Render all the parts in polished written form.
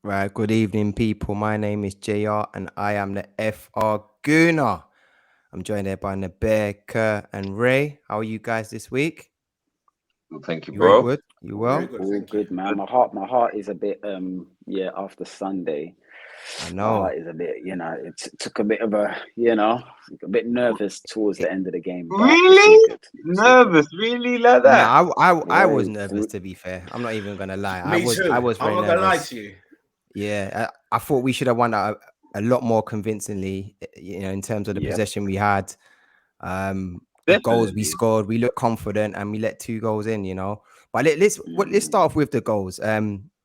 Right, good evening, people. My name is JR and I am the FrGooner. I'm joined here by Nabear, Kerr, and Ray. How are you guys this week? Well, thank you, You all bro. good? You Very well? good, All thank you. good, man. My heart is a bit, after Sunday, I my know. heart is a bit, it took a bit of a bit nervous towards the end of the game, but it's all Really? good. It's all good. Nervous? Really like No, that? I was Boy, nervous, to be fair. I'm not even gonna lie. I Me was I too. was I'm very not gonna lie nervous. to you. Yeah, I thought we should have won that a lot more convincingly. In terms of the yeah. possession we had, the goals we Definitely. scored, we looked confident, and we let 2 goals in. But let's Mm. start off with the goals.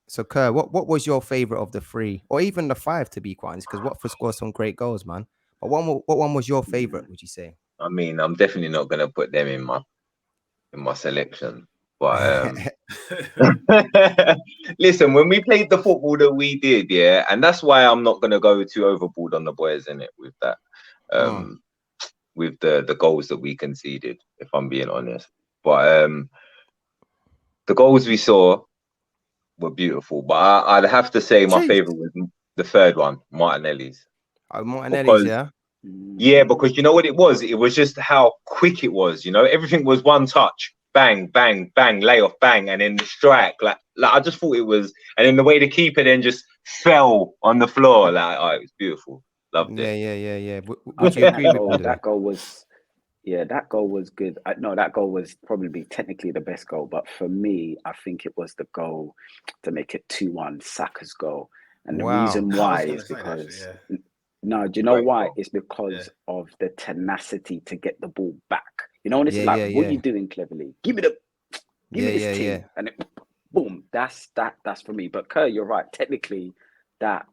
So Kerr, what was your favorite of the three, or even the five, to be quite honest? Because Watford scored some great goals, man. But what one was your favorite? Mm. Would you say? I mean, I'm definitely not gonna put them in my selection. But listen, when we played the football that we did, yeah, and that's why I'm not gonna go too overboard on the boys in it with that. Mm, Um, with the goals that we conceded, if I'm being honest. But the goals we saw were beautiful. But I'd have to say my Chase. favorite was the third one, Martinelli's. Oh, Martinelli's, Because yeah. yeah, Mm. because you know what it was? It was just how quick it was. Everything was one touch, bang, bang, bang, layoff, bang, and then the strike. Like I just thought it was, and then the way the keeper then just fell on the floor, like it was beautiful. Loved it. Yeah. I Would you think agree with me though? that goal was, yeah, that goal was good. No, that goal was probably technically the best goal, but for me, I think it was the goal to make it 2-1, Saka's goal. And the Wow. reason I was why gonna is say that actually, because, yeah. no, do you know Great why? goal. It's Yeah. because of the tenacity to get the ball back. When it's Yeah, like, yeah, what are yeah, you doing cleverly? Give yeah, me this yeah, yeah. thing, and boom. That's for me. But Kerr, you're right. Technically, that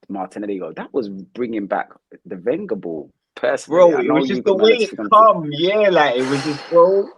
Martinelli goal, that was bringing back the Wenger ball. Personally, Bro, I it know was just you the way man are it still on foot. come. Yeah, like it was just, bro.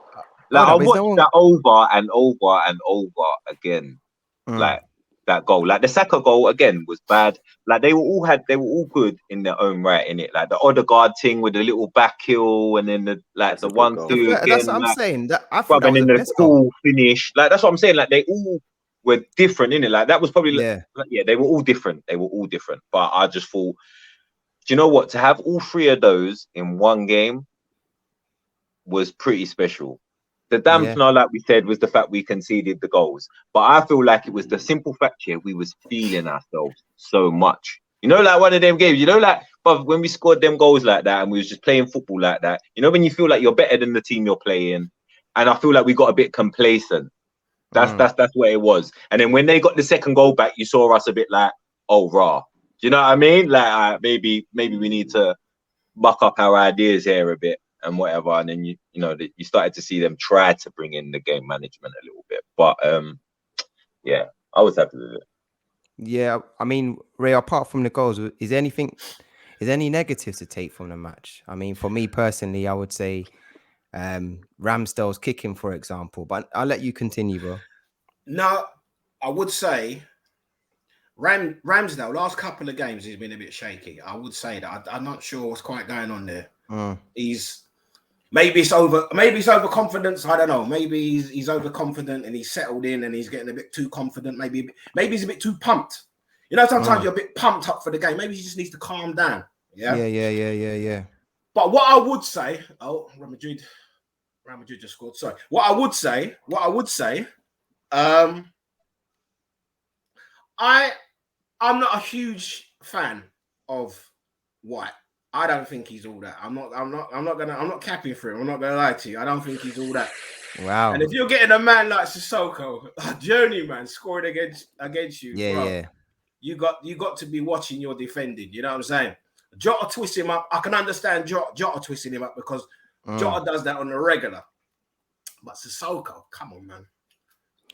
Like Hold I up, is no watched one? that over and over and over again. Mm. Like that goal, like the Saka goal again was bad. Like they were all good in their own right in it. Like the Odegaard thing with the little back heel, and then That's the a good one goal. two That's what again. I'm Like saying. That I thought brother, that and was then the the best goal. cool finish. Like that's what I'm saying. Like they all were different in it. Like that was probably Yeah, yeah, they were all different. They were all different. But I just thought, do you know what? To have all three of those in one game was pretty special. The yeah, dampener, like we said, was the fact we conceded the goals. But I feel like it was the Mm. simple fact here we was feeling ourselves so much. Like one of them games, like but when we scored them goals like that and we was just playing football like that, when you feel like you're better than the team you're playing, and I feel like we got a bit complacent. That's mm. that's that's what it was. And then when they got the second goal back, you saw us a bit like, oh raw. Do you know what I mean? Like maybe we need to muck up our ideas here a bit and whatever, and then you started to see them try to bring in the game management a little bit, but yeah, I was happy with it. Yeah. I mean, Ray. Apart from the goals, is there any negatives to take from the match? I mean, for me personally, I would say Ramsdale's kicking, for example. But I'll let you continue, bro. Now, I would say Ramsdale, last couple of games, he's been a bit shaky. I would say that. I'm not sure what's quite going on there. Mm. He's maybe it's overconfidence. I don't know. Maybe he's overconfident and he's settled in and he's getting a bit too confident. Maybe he's a bit too pumped. Sometimes Mm. you're a bit pumped up for the game. Maybe he just needs to calm down. Yeah. Yeah. But what I would say, Real Madrid just scored. Sorry. What I would say, I'm not a huge fan of White. I don't think he's all that. I'm not capping for him. I'm not gonna lie to you. I don't think he's all that. Wow. And if you're getting a man like Sissoko, a journeyman, scoring against you, bro, Yeah. you got to be watching your defending. You know what I'm saying? Jota twists him up. I can understand Jota twisting him up because Jota does that on the regular. But Sissoko, come on, man.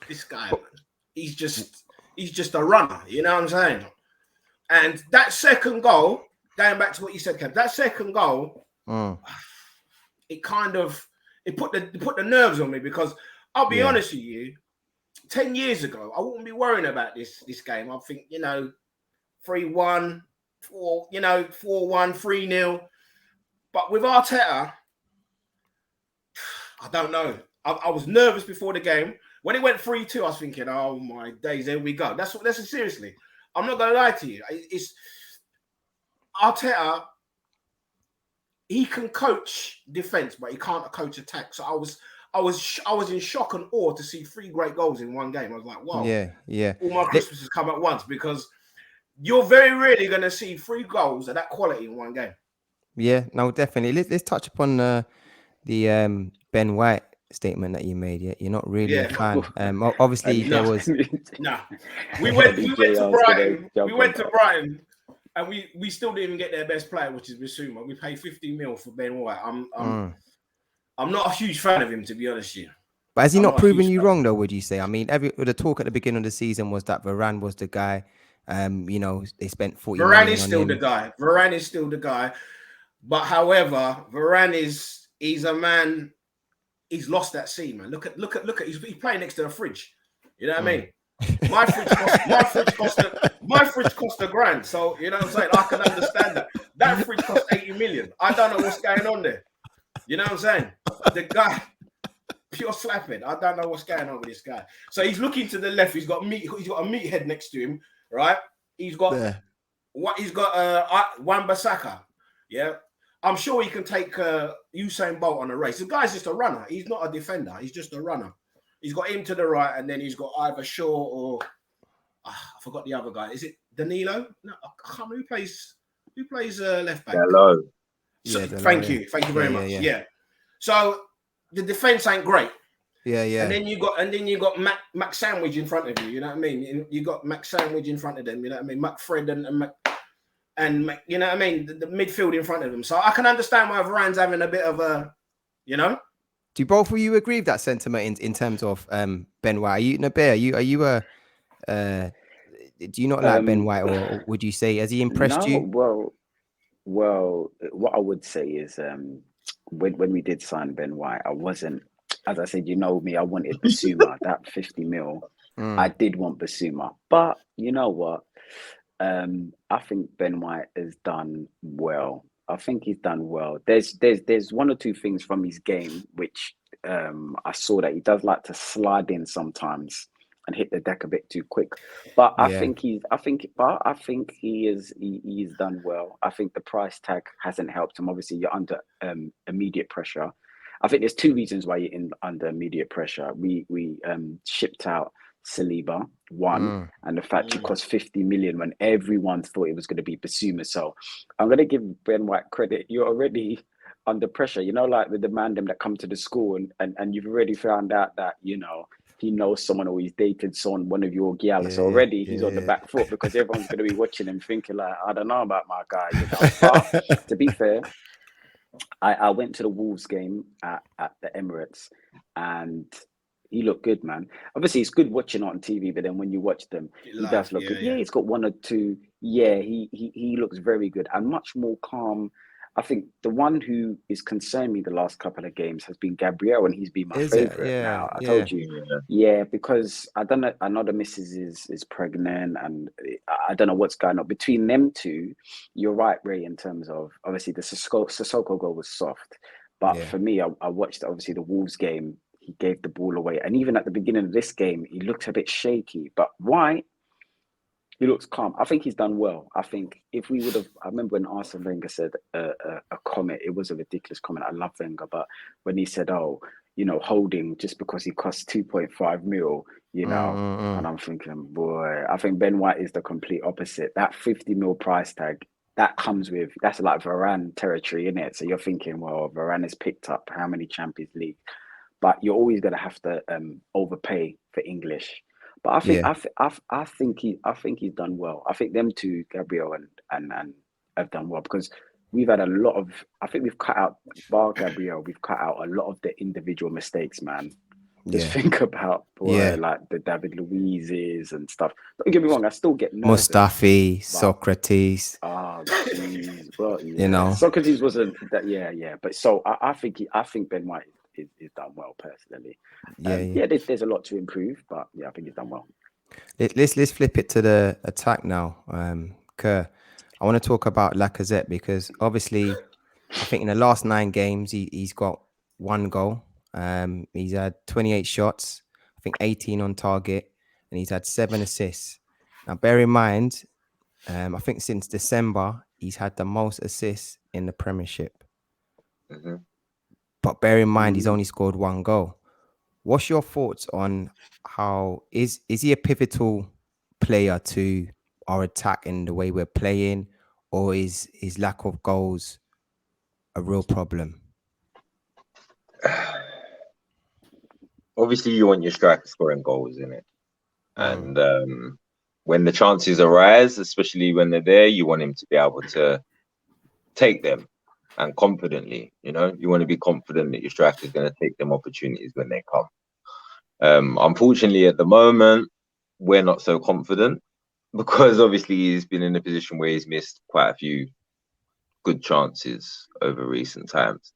This guy, man, he's just a runner. You know what I'm saying? And that second goal, going back to what you said, Kev, that second goal, it put the nerves on me because I'll be honest with you, 10 years ago, I wouldn't be worrying about this game. I think, 3-1, 4-1, 3-0. But with Arteta, I don't know. I was nervous before the game. When it went 3-2, I was thinking, oh my days, there we go. Seriously. I'm not gonna lie to you. It's Arteta. He can coach defense, but he can't coach attack. So I was in shock and awe to see 3 great goals in one game. I was like, wow, Yeah. all my Christmases come at once, because you're very rarely going to see 3 goals of that quality in one game. Yeah, no, definitely. Let's touch upon the Ben White statement that you made. Yeah, you're not really a fan. Obviously there was. We went to Brighton. We went to Brighton, and we still didn't even get their best player, which is Bissouma. We paid 50 mil for Ben White. I'm not a huge fan of him, to be honest with you. But has he not proven you wrong, though, would you say? I mean, the talk at the beginning of the season was that Varane was the guy. They spent 40 Varane million is still the guy. Varane is still the guy. But however, Varane he's a man. He's lost that scene, man. Look at he's playing next to a fridge. You know what I mean? My fridge cost £1,000. So you know what I'm saying? I can understand that. That fridge cost 80 million. I don't know what's going on there. You know what I'm saying? The guy, pure slapping. I don't know what's going on with this guy. So he's looking to the left. He's got a meathead next to him, right? He's got Wan-Bissaka. Yeah. I'm sure he can take Usain Bolt on a race. The guy's just a runner. He's not a defender. He's just a runner. He's got him to the right, and then he's got either Shaw or I forgot the other guy. Is it Danilo? No, I can't remember who plays left back. Hello. So, thank you very much. Yeah. So the defense ain't great. Yeah. And then you got Mac Sandwich in front of you. You know what I mean? You got Mac Sandwich in front of them. You know what I mean? Mac Fred and you know what I mean? The midfield in front of them. So I can understand why Varane's having a bit of a, you know. Do both of you agree with that sentiment in terms of Ben White? Are you do you not like Ben White, or would you say has he impressed you? Well, what I would say is when we did sign Ben White, I wasn't, as I said, you know me, I wanted Bissouma, that 50 mil. I did want Bissouma, but you know what? I think Ben White has done well. I think he's done well. There's 1 or 2 things from his game which I saw that he does like to slide in sometimes and hit the deck a bit too quick. But I think he's done well. I think the price tag hasn't helped him. Obviously, you're under immediate pressure. I think there's 2 reasons why you're under immediate pressure. We shipped out Saliba, and the fact it cost 50 million when everyone thought it was going to be Bissouma. So I'm going to give Ben White credit. You're already under pressure, you know, like with the man them that come to the school and you've already found out that, you know, he knows someone or he's dated someone, one of your gals. So already he's on the back foot because everyone's going to be watching him thinking like, I don't know about my guy, you know. But to be fair, I went to the Wolves game at the Emirates and he looked good, man. Obviously, it's good watching it on TV, but then when you watch them, he does look good. Yeah, he's got 1 or 2. Yeah, he looks very good and much more calm. I think the one who is concerned me the last couple of games has been Gabriel, and he's been my favorite now. I told you, because I don't know. I know the missus is pregnant, and I don't know what's going on between them 2. You're right, Ray, in terms of obviously the Sissoko goal was soft, but for me, I watched obviously the Wolves game. He gave the ball away, and even at the beginning of this game, he looked a bit shaky. But why? He looks calm. I think he's done well. I think if we would have, I remember when Arsene Wenger said a comment, it was a ridiculous comment. I love Wenger, but when he said, oh, you know, Holding just because he costs 2.5 mil, you know, and I'm thinking, boy, I think Ben White is the complete opposite. That 50 mil price tag, that comes with, that's like Varane territory, isn't it? So you're thinking, well, Varane has picked up how many Champions League? But you're always going to have to overpay for English. But I think he's done well. I think them 2, Gabriel and have done well because we've had a lot of. I think we've cut out, bar Gabriel, we've cut out a lot of the individual mistakes, man. Just think about like the David Luiz's and stuff. Don't get me wrong, I still get nervous. Mustafi, Socrates. Well, you know, Socrates wasn't that. But so I think Ben White is done well personally. There's a lot to improve, but I think he's done well. Let's flip it to the attack now. Kerr, I want to talk about Lacazette because obviously I think in the last 9 games he's got 1 goal. He's had 28 shots, I think 18 on target, and he's had 7 assists. Now, bear in mind, I think since December, he's had the most assists in the Premiership. Mm-hmm. But bear in mind, he's only scored 1 goal. What's your thoughts on how is he a pivotal player to our attack and the way we're playing, or is his lack of goals a real problem? Obviously, you want your striker scoring goals in it, and when the chances arise, especially when they're there, you want him to be able to take them and confidently. You know, you want to be confident that your striker is going to take them opportunities when they come. Unfortunately, at the moment, we're not so confident because obviously he's been in a position where he's missed quite a few good chances over recent times.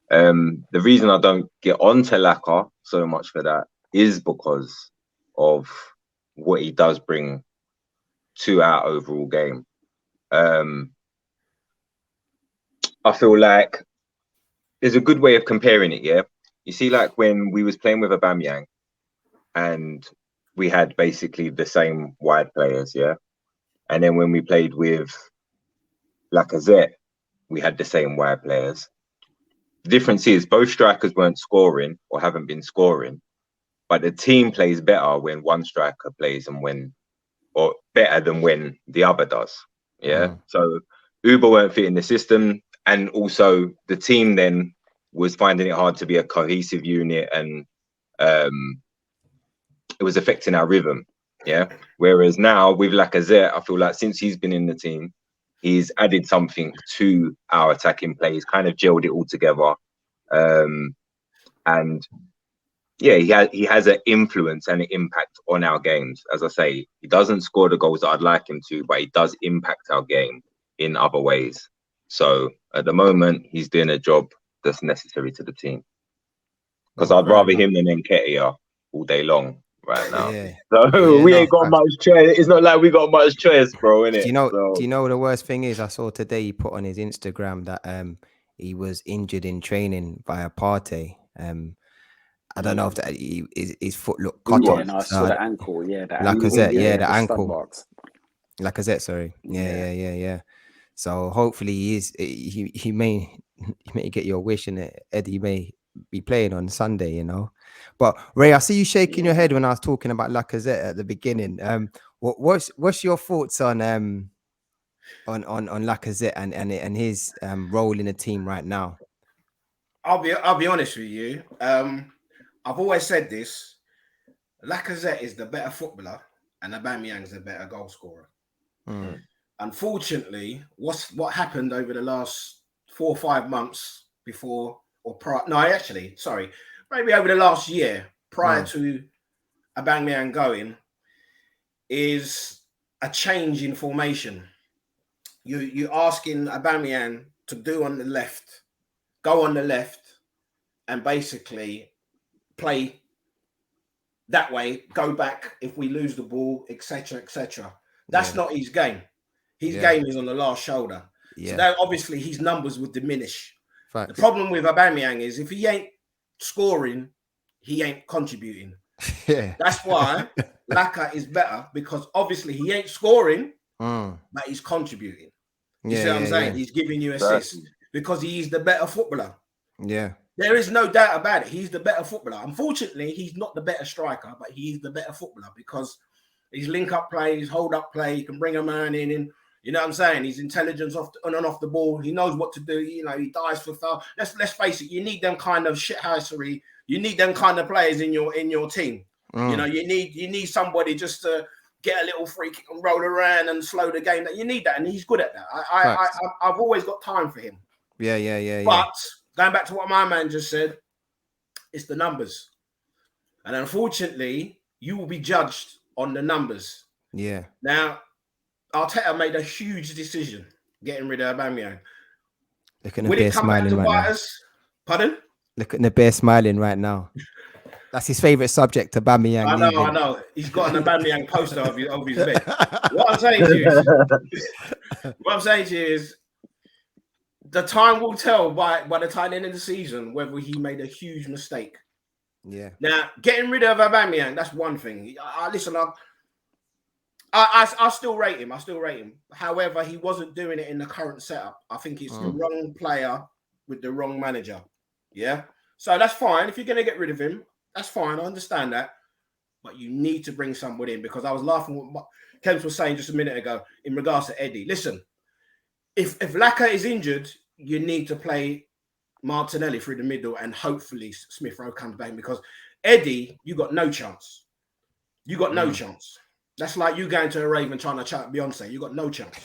The reason I don't get on to Laka so much for that is because of what he does bring to our overall game. I feel like there's a good way of comparing it, yeah? You see, like when we was playing with Aubameyang and we had basically the same wide players, yeah? And then when we played with Lacazette, we had the same wide players. The difference is both strikers weren't scoring or haven't been scoring, but the team plays better when one striker plays or better than when the other does. Yeah. So Uber weren't fitting the system, and also the team then was finding it hard to be a cohesive unit, and it was affecting our rhythm. Yeah. Whereas now with Lacazette, I feel like since he's been in the team, he's added something to our attacking play. He's kind of gelled it all together. And yeah, he has an influence and an impact on our games. As I say, he doesn't score the goals that I'd like him to, but he does impact our game in other ways. So at the moment, he's doing a job that's necessary to the team. Because I'd rather him than Nketiah all day long right now. Yeah. So we ain't got much choice. It's not like we got much choice, bro, innit? Do you know the worst thing is? I saw today he put on his Instagram that he was injured in training via Partey. I don't know if that his foot looked cut off. Yeah, no, I saw the ankle. Yeah, the Lacazette, ankle. the ankle. Lacazette, sorry. Yeah. So hopefully he may get your wish, and Eddie may be playing on Sunday, you know. But Ray, I see you shaking your head when I was talking about Lacazette at the beginning. What's your thoughts on Lacazette and his role in the team right now? I'll be honest with you. I've always said this: Lacazette is the better footballer, and Aubameyang's the better goal scorer. Unfortunately, what happened over the last 4 or 5 months before or prior? No, actually, sorry, maybe over the last year prior to Aubameyang going, is a change in formation. You're asking Aubameyang to go on the left, and basically play that way, go back if we lose the ball, etc., etc. That's not his game. His game is on the last shoulder. So that obviously his numbers would diminish. Facts. The problem with Aubameyang is if he ain't scoring, he ain't contributing. That's why Laka is better, because obviously he ain't scoring, but he's contributing. You see what I'm saying? He's giving you assists because he is the better footballer. Yeah. There is no doubt about it. He's the better footballer. Unfortunately, he's not the better striker, but he's the better footballer because his link-up play, his hold-up play, he can bring a man in, and you know what I'm saying? His intelligence on and off the ball. He knows what to do. You know, he dives for foul. Let's face it. You need them kind of shithousery. You need them kind of players in your team. You know, you need somebody just to get a little free kick and roll around and slow the game. That you need that, and he's good at that. I've always got time for him. Yeah. But going back to what my man just said, it's the numbers. And unfortunately, you will be judged on the numbers. Yeah. Now, Arteta made a huge decision getting rid of Aubameyang. Look at the bear smiling right now. Pardon? Look at the bear smiling right now. That's his favourite subject, Aubameyang. I know. He's got an Aubameyang poster of his bed. What I'm saying to you is, the time will tell by the time end of the season whether he made a huge mistake. Yeah. Now, getting rid of Aubameyang, that's one thing. I still rate him. However, he wasn't doing it in the current setup. I think it's the wrong player with the wrong manager. Yeah. So that's fine. If you're going to get rid of him, that's fine. I understand that. But you need to bring somebody in, because I was laughing at what Kent was saying just a minute ago in regards to Eddie. Listen, if Laka is injured, you need to play Martinelli through the middle, and hopefully Smith Rowe comes back, because Eddie, you got no chance. You got no chance. That's like you going to a rave and trying to chat Beyonce. You got no chance.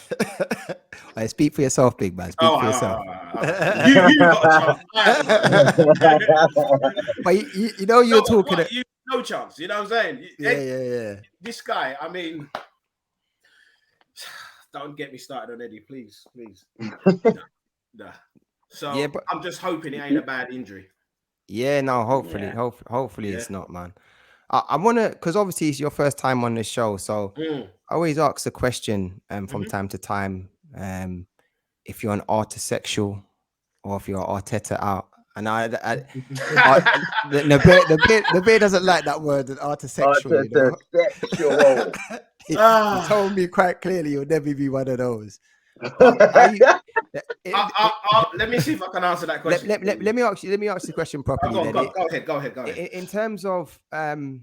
Right, speak for yourself, big man. Speak for yourself. You got a chance. But you know you're talking. You no chance. You know what I'm saying? Yeah. This guy, I mean, don't get me started on Eddie, please. Nah. So yeah, but I'm just hoping it ain't a bad injury. Yeah, no, hopefully, hopefully it's not, man. I want to, because obviously it's your first time on the show, so I always ask the question from time to time, if you're an artisexual or if you're Arteta out. And the bear doesn't like that word, an artisexual. He told me quite clearly you'll never be one of those. Let me see if I can answer that question. Let me ask the question properly. Go ahead. In terms of the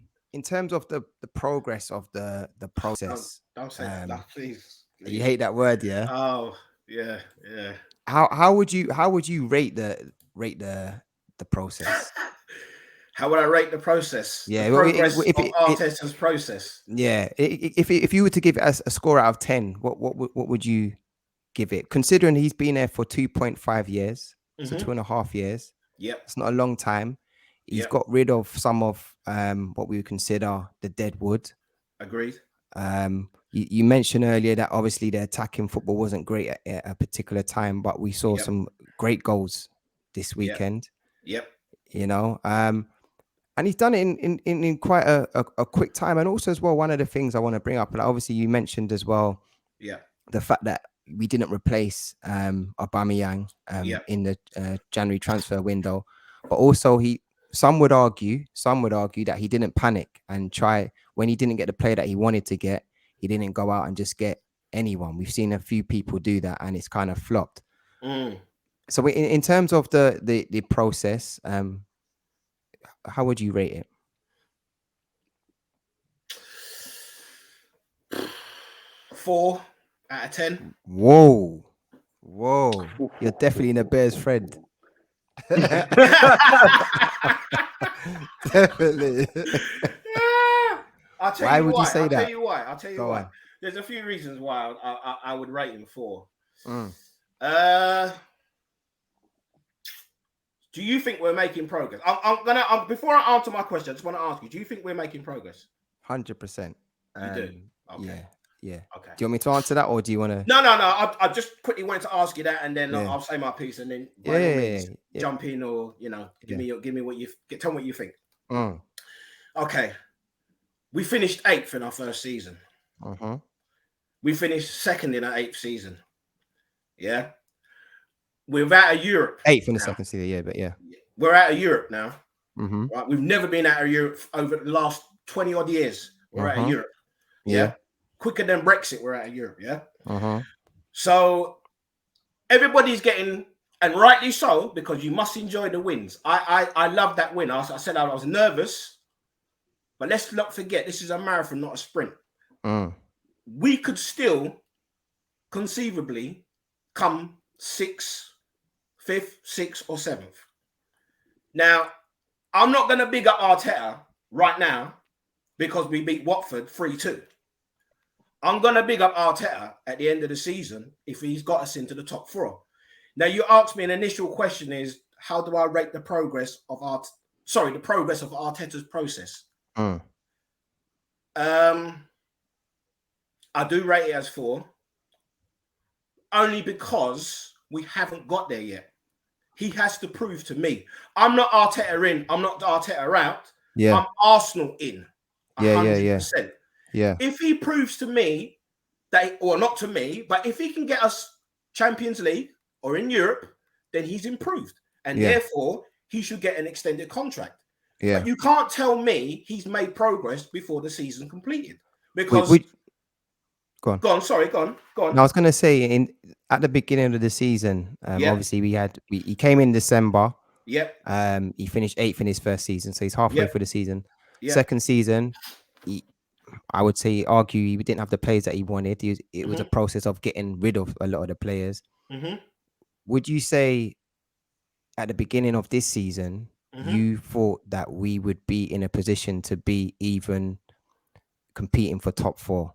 progress of the process. Don't say that, please. You hate that word, yeah? Oh, yeah. How would you rate the process? How would I rate the process? Yeah, the progress of Arteta's process. Yeah, if you were to give it a score out of 10, what would you give it? Considering he's been there for 2.5 years, so 2.5 years. Yeah, it's not a long time. He's got rid of some of what we would consider the dead wood. Agreed. You mentioned earlier that obviously the attacking football wasn't great at a particular time, but we saw some great goals this weekend. Yep. You know, and he's done it in quite a quick time. And also as well, one of the things I want to bring up, and obviously you mentioned as well, the fact that we didn't replace Aubameyang in the January transfer window, but also some would argue that he didn't panic and try when he didn't get the player that he wanted to get. He didn't go out and just get anyone. We've seen a few people do that, and it's kind of flopped. So in terms of the process, how would you rate it? 4 out of 10. Whoa, you're definitely in a Bears friend. Definitely. I'll tell why you would why. you say that? I'll tell you why. There's a few reasons why I would rate him 4. Do you think we're making progress? Before I answer my question, I just want to ask you: do you think we're making progress? 100%. You do. Okay. Yeah. Okay. Do you want me to answer that, or do you want to? No. I just quickly wanted to ask you that, and then I'll say my piece, and then jump in, or give me what you tell me what you think. Okay. We finished 8th in our first season. We finished 2nd in our 8th season. Yeah. We're out of Europe. 8th in the second season, yeah, but yeah. We're out of Europe now. Right? We've never been out of Europe over the last 20 odd years. We're out of Europe. Yeah. Quicker than Brexit, we're out of Europe. Yeah. So everybody's getting, and rightly so, because you must enjoy the wins. I love that win. I said I was nervous, but let's not forget this is a marathon, not a sprint. We could still conceivably come 6th, 5th, 6th, or 7th. Now, I'm not going to big up Arteta right now because we beat Watford 3-2. I'm going to big up Arteta at the end of the season if he's got us into the top 4. Now, you asked me an initial question is, how do I rate the progress of Arteta's process? I do rate it as 4. Only because we haven't got there yet. He has to prove to me. I'm not Arteta in. I'm not Arteta out. Yeah. I'm Arsenal in. 100%. Yeah. If he proves to me that, or not to me, but if he can get us Champions League or in Europe, then he's improved. And therefore, he should get an extended contract. Yeah. But you can't tell me he's made progress before the season completed. Because Go on. Go on. Sorry, go on. Go on. No, I was gonna say at the beginning of the season, Yeah. obviously he came in December. Yep. He finished 8th in his first season, so he's halfway Yep. through the season. Yep. Second season, I would say argue he didn't have the players that he wanted. It was a process of getting rid of a lot of the players. Would you say at the beginning of this season, you thought that we would be in a position to be even competing for top 4?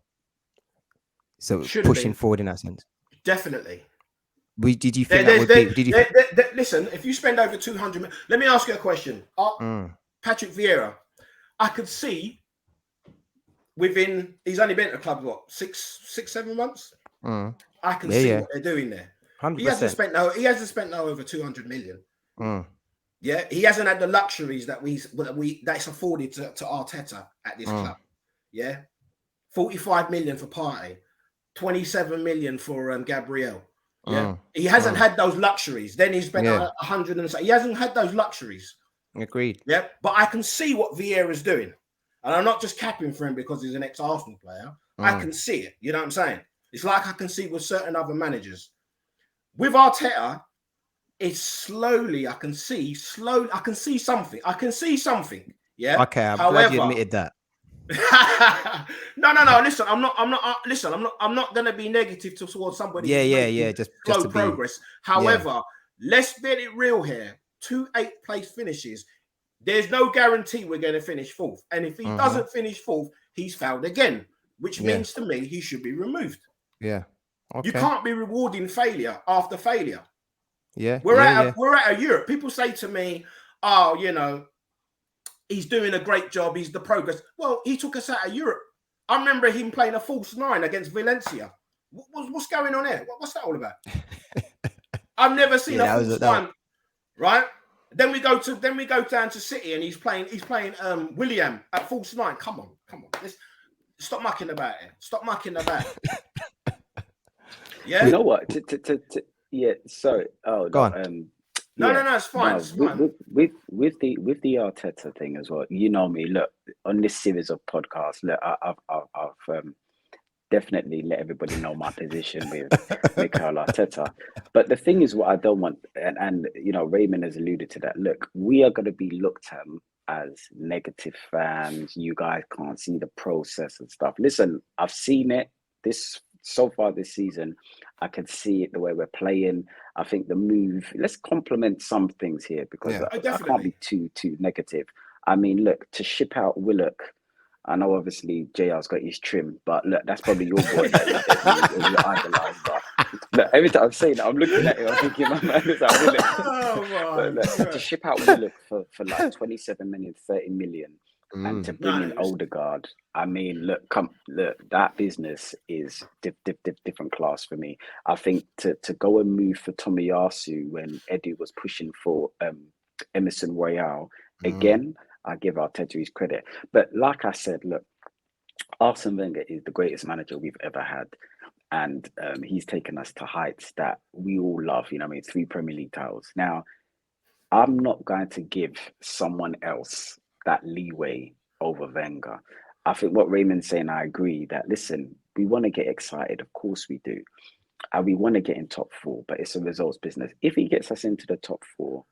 So pushing forward in that sense. Definitely. Did you think that would be? Did you? Listen, if you spend over 200 million, let me ask you a question. Patrick Vieira, I could see he's only been at the club what 6-7 months. I can see what they're doing there. 100%. He hasn't spent no over 200 million. Yeah, he hasn't had the luxuries that that's afforded to Arteta at this club. Yeah, 45 million for Partey, 27 million for Gabriel. Yeah, he hasn't had those luxuries. Then he spent 100 and so he hasn't had those luxuries. Agreed. Yeah, but I can see what Vieira's doing, and I'm not just capping for him because he's an ex-Arsenal player. I can see it. You know what I'm saying? It's like I can see with certain other managers. With Arteta, it's slowly. I can see something. I can see something. Yeah. Okay, I'm glad you admitted that. No. Listen, I'm not going to be negative towards somebody. Yeah. Just to progress. However, let's get it real here. 2 8th place finishes. There's no guarantee we're going to finish 4th. And if he doesn't finish 4th, he's fouled again, which means to me he should be removed. Yeah. Okay. You can't be rewarding failure after failure. Yeah. We're at a Europe. People say to me, "Oh, he's doing a great job. He's the progress." Well, he took us out of Europe. I remember him playing a false 9 against Valencia. What's going on here? What's that all about? I've never seen a false 9. Right? Then we go down to City and he's playing William at false 9. Come on. Stop mucking about it. Yeah. You know what? Sorry. Oh, go on. No, it's fine. It's fine. With the Arteta thing as well. You know me. Look, on this series of podcasts, look, I've definitely let everybody know my position with Mikel Arteta. But the thing is, what I don't want, and Raymond has alluded to that. Look, we are going to be looked at as negative fans. You guys can't see the process and stuff. Listen, I've seen it. So far this season, I can see it the way we're playing. I think the move. Let's compliment some things here because I can't be too negative. I mean, look, to ship out Willock. I know obviously JR's got his trim, but look, that's probably your boy that you idolize. Look, every time I'm saying that, I'm looking at it, I'm thinking, my man is out Willock. To ship out Willock for like 27 million, 30 million, and to bring in Odegaard, I mean, look, that business is different class for me. I think to go and move for Tomiyasu when Eddie was pushing for Emerson Royale again. I give Arteta his credit. But like I said, look, Arsene Wenger is the greatest manager we've ever had. And he's taken us to heights that we all love. 3 Premier League titles. Now, I'm not going to give someone else that leeway over Wenger. I think what Raymond's saying, I agree that, listen, we want to get excited. Of course we do. And we want to get in top 4, but it's a results business. If he gets us into the top 4,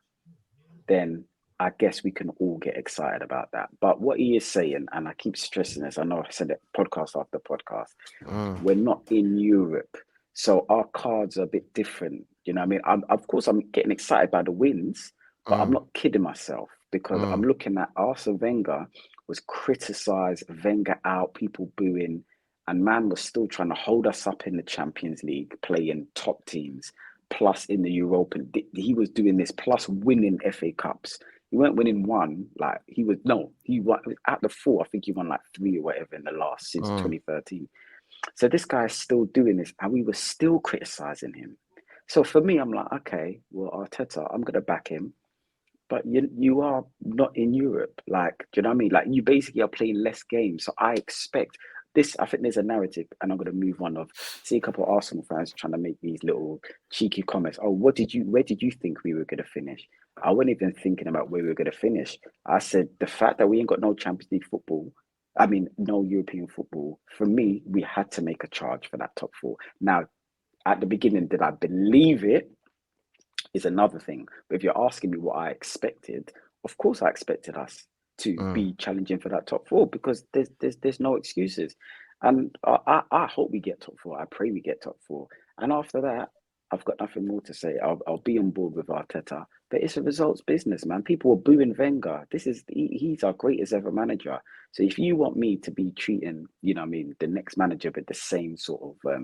then I guess we can all get excited about that. But what he is saying, and I keep stressing this, I know I've said it podcast after podcast, we're not in Europe. So our cards are a bit different. You know what I mean? Of course, I'm getting excited by the wins, but I'm not kidding myself because I'm looking at Arsene Wenger was criticised, Wenger out, people booing, and man was still trying to hold us up in the Champions League, playing top teams, plus in the European. He was doing this, plus winning FA Cups. He weren't winning one, he won out the 4. I think he won 3 or whatever in the last since 2013. So this guy is still doing this, and we were still criticizing him. So for me, I'm like, okay, well, Arteta, I'm gonna back him, but you are not in Europe. Do you know what I mean? You basically are playing less games. So I expect this. I think there's a narrative, and I'm gonna move on. See a couple of Arsenal fans trying to make these little cheeky comments. Oh, where did you think we were gonna finish? I wasn't even thinking about where we were going to finish. I said, the fact that we ain't got no Champions League football I mean, no European football. For me, we had to make a charge for that top four. Now, at the beginning, did I believe it? Is another thing. But if you're asking me what I expected, of course I expected us to be challenging for that top four, because there's no excuses. And I hope we get top four. I pray we get top four. And after that, I've got nothing more to say. I'll be on board with Arteta, but it's a results business, man. People were booing Wenger. He's our greatest ever manager. So if you want me to be treating, you know what I mean, the next manager with the same sort of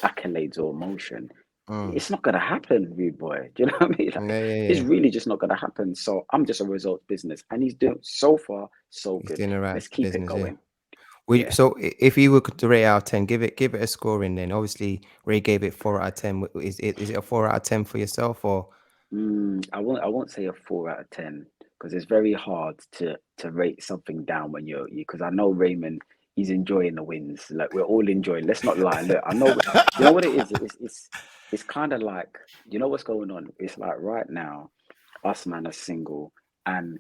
accolades or emotion, it's not gonna happen, rude boy. Do you know what I mean? Like, it's really just not gonna happen. So I'm just a results business, and he's doing so far so He's good. doing the right Let's keep it business, going. yeah. So if you were to rate out of 10, give it a scoring then. Obviously, Ray gave it 4 out of 10. Is it a 4 out of 10 for yourself, or? I won't say a 4 out of 10, because it's very hard to rate something down when because I know Raymond, he's enjoying the wins. Like, we're all enjoying. Let's not lie. Look, I know. You know what it is? It's kind of like, you know what's going on. It's like right now, us man are single, and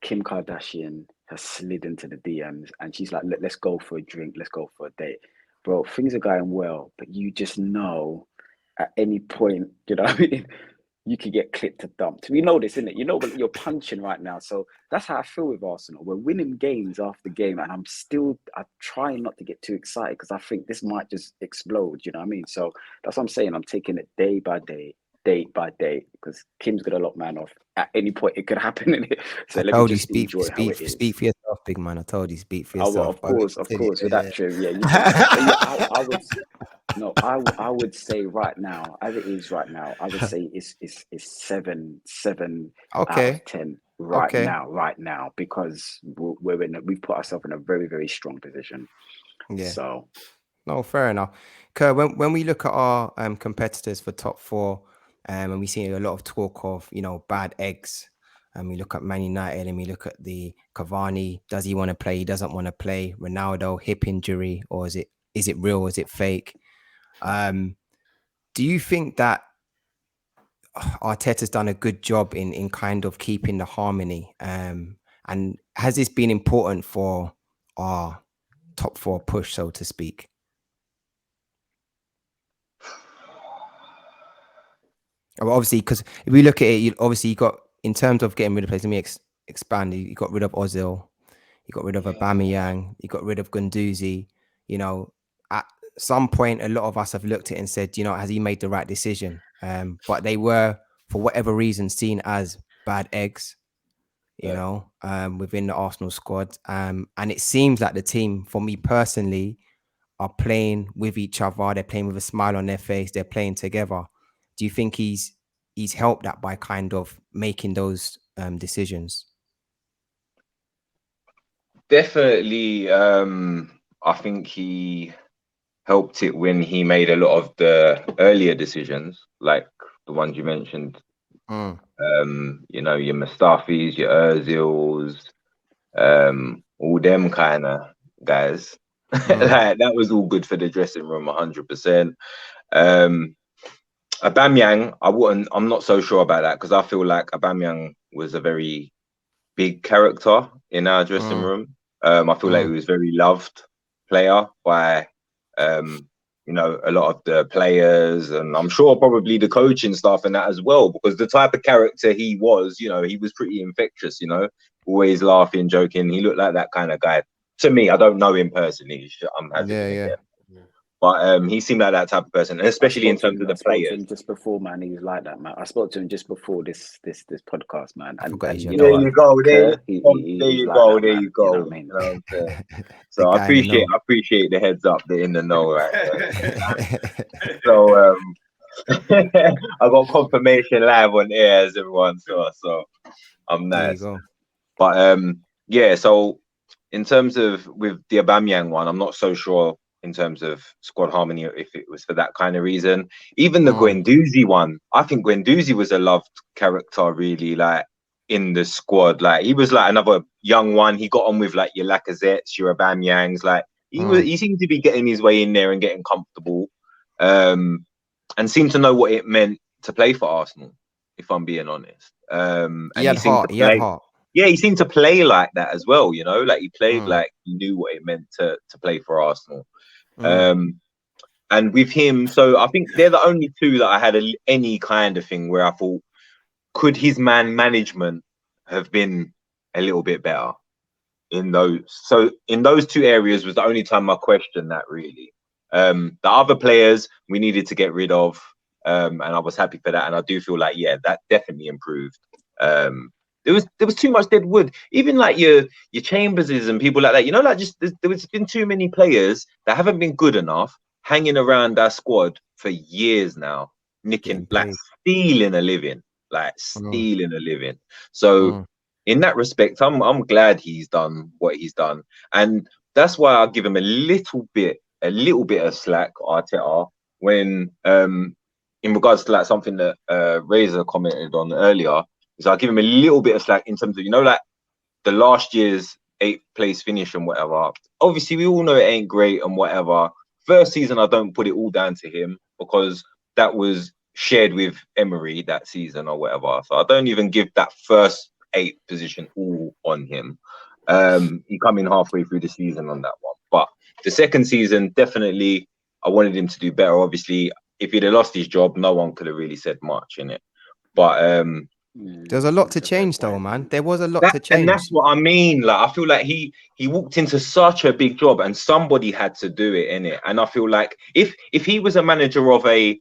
Kim Kardashian has slid into the DMs, and she's like, let's go for a drink, let's go for a date. Bro, things are going well, but you just know at any point, you know what I mean? You could get clipped or dumped. We know this, innit? You know what you're punching right now. So that's how I feel with Arsenal. We're winning games after game, and I'm trying not to get too excited, because I think this might just explode, you know what I mean? So that's what I'm saying. I'm taking it day by day, because Kim's gonna lock man off at any point. It could happen in it. So let me just enjoy how it is. Speak for yourself, big man. I told you, speak for Oh, well, yourself. of course, with that trim, yeah, you can. But yeah, I would. No, I would say right now, as it is right now, I would say it's 7 out of 10 right now, because we've put ourselves in a very, very strong position. Yeah. So, no, fair enough. Kerr, when we look at our competitors for top four, and we see a lot of talk of, you know, bad eggs, and we look at Man United and we look at the Cavani, does he want to play? He doesn't want to play. Ronaldo, hip injury, or is it real? Is it fake? Do you think that Arteta's done a good job in kind of keeping the harmony? And has this been important for our top four push, so to speak? Obviously, because if we look at it, you got, in terms of getting rid of players, let me expand. You got rid of Ozil, you got rid of Aubameyang, you got rid of Guendouzi. You know, at some point, a lot of us have looked at it and said, you know, has he made the right decision? But they were, for whatever reason, seen as bad eggs, you know, within the Arsenal squad. And it seems like the team, for me personally, are playing with each other. They're playing with a smile on their face. They're playing together. Do you think he's helped that by kind of making those decisions? Definitely. I think he helped it when he made a lot of the earlier decisions, like the ones you mentioned. You know, your Mustafis, your Ozils, all them kind of guys. Like, that was all good for the dressing room, 100%. Aubameyang, I'm not so sure about that, because I feel like Aubameyang was a very big character in our dressing room. I feel like he was very loved player by you know, a lot of the players, and I'm sure probably the coaching staff and that as well, because the type of character he was, you know, he was pretty infectious, you know, always laughing, joking. He looked like that kind of guy to me. I don't know him personally. I'm hazarding it. But he seemed like that type of person, and especially in terms of the players. I spoke to him just before, man. He was like that, man. I spoke to him just before this podcast, man. And you know, there you go. There you go. You know what I mean? So I appreciate the heads up. They're in the know, right? So I got confirmation live on air, as everyone saw. So I'm nice. But yeah. So in terms of with the Aubameyang one, I'm not so sure in terms of squad harmony if it was for that kind of reason. Even the Guendouzi one, I think Guendouzi was a loved character, really, like in the squad. Like, he was like another young one. He got on with like your Lacazettes, your Aubameyangs. Like, he seemed to be getting his way in there and getting comfortable, and seemed to know what it meant to play for Arsenal, if I'm being honest. And he had heart. Yeah, he seemed to play like that as well. You know, like he played Mm. like he knew what it meant to play for Arsenal. Mm. And with him, so I think they're the only two that I had any kind of thing where I thought, could his man management have been a little bit better in those? So in those two areas was the only time I questioned that really. The other players we needed to get rid of, and I was happy for that. And I do feel like, yeah, that definitely improved. There was too much dead wood. Even like your Chamberses and people like that, you know, like just there's been too many players that haven't been good enough hanging around our squad for years now, nicking, Getting like paid. stealing a living, So Mm. in that respect, I'm glad he's done what he's done, and that's why I'll give him a little bit of slack, Arteta, when in regards to like something that Razor commented on earlier, is I'll give him a little bit of slack in terms of, you know, like the last year's 8th place finish and whatever. Obviously, we all know it ain't great and whatever. First season, I don't put it all down to him because that was shared with Emery that season or whatever. So I don't even give that first 8th position all on him. He come in halfway through the season on that one. But the second season, definitely, I wanted him to do better. Obviously, if he'd have lost his job, no one could have really said much in it. But There's a lot to change, though, man. There was a lot to change. and that's what I mean. Like, I feel like he walked into such a big job, and somebody had to do it in it. And I feel like if he was a manager of a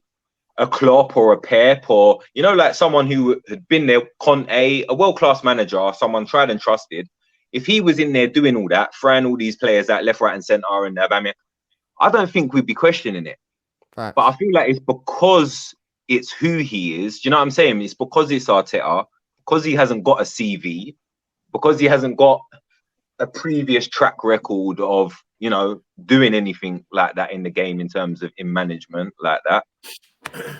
Klopp or a Pep, or, you know, like someone who had been there, Conte, a world-class manager, someone tried and trusted, if he was in there doing all that, throwing all these players out left, right, and centre, and I don't think we'd be questioning it. Facts. But I feel like it's because it's who he is. Do you know what I'm saying? It's because it's Arteta, because he hasn't got a CV, because he hasn't got a previous track record of, you know, doing anything like that in the game in terms of in management like that.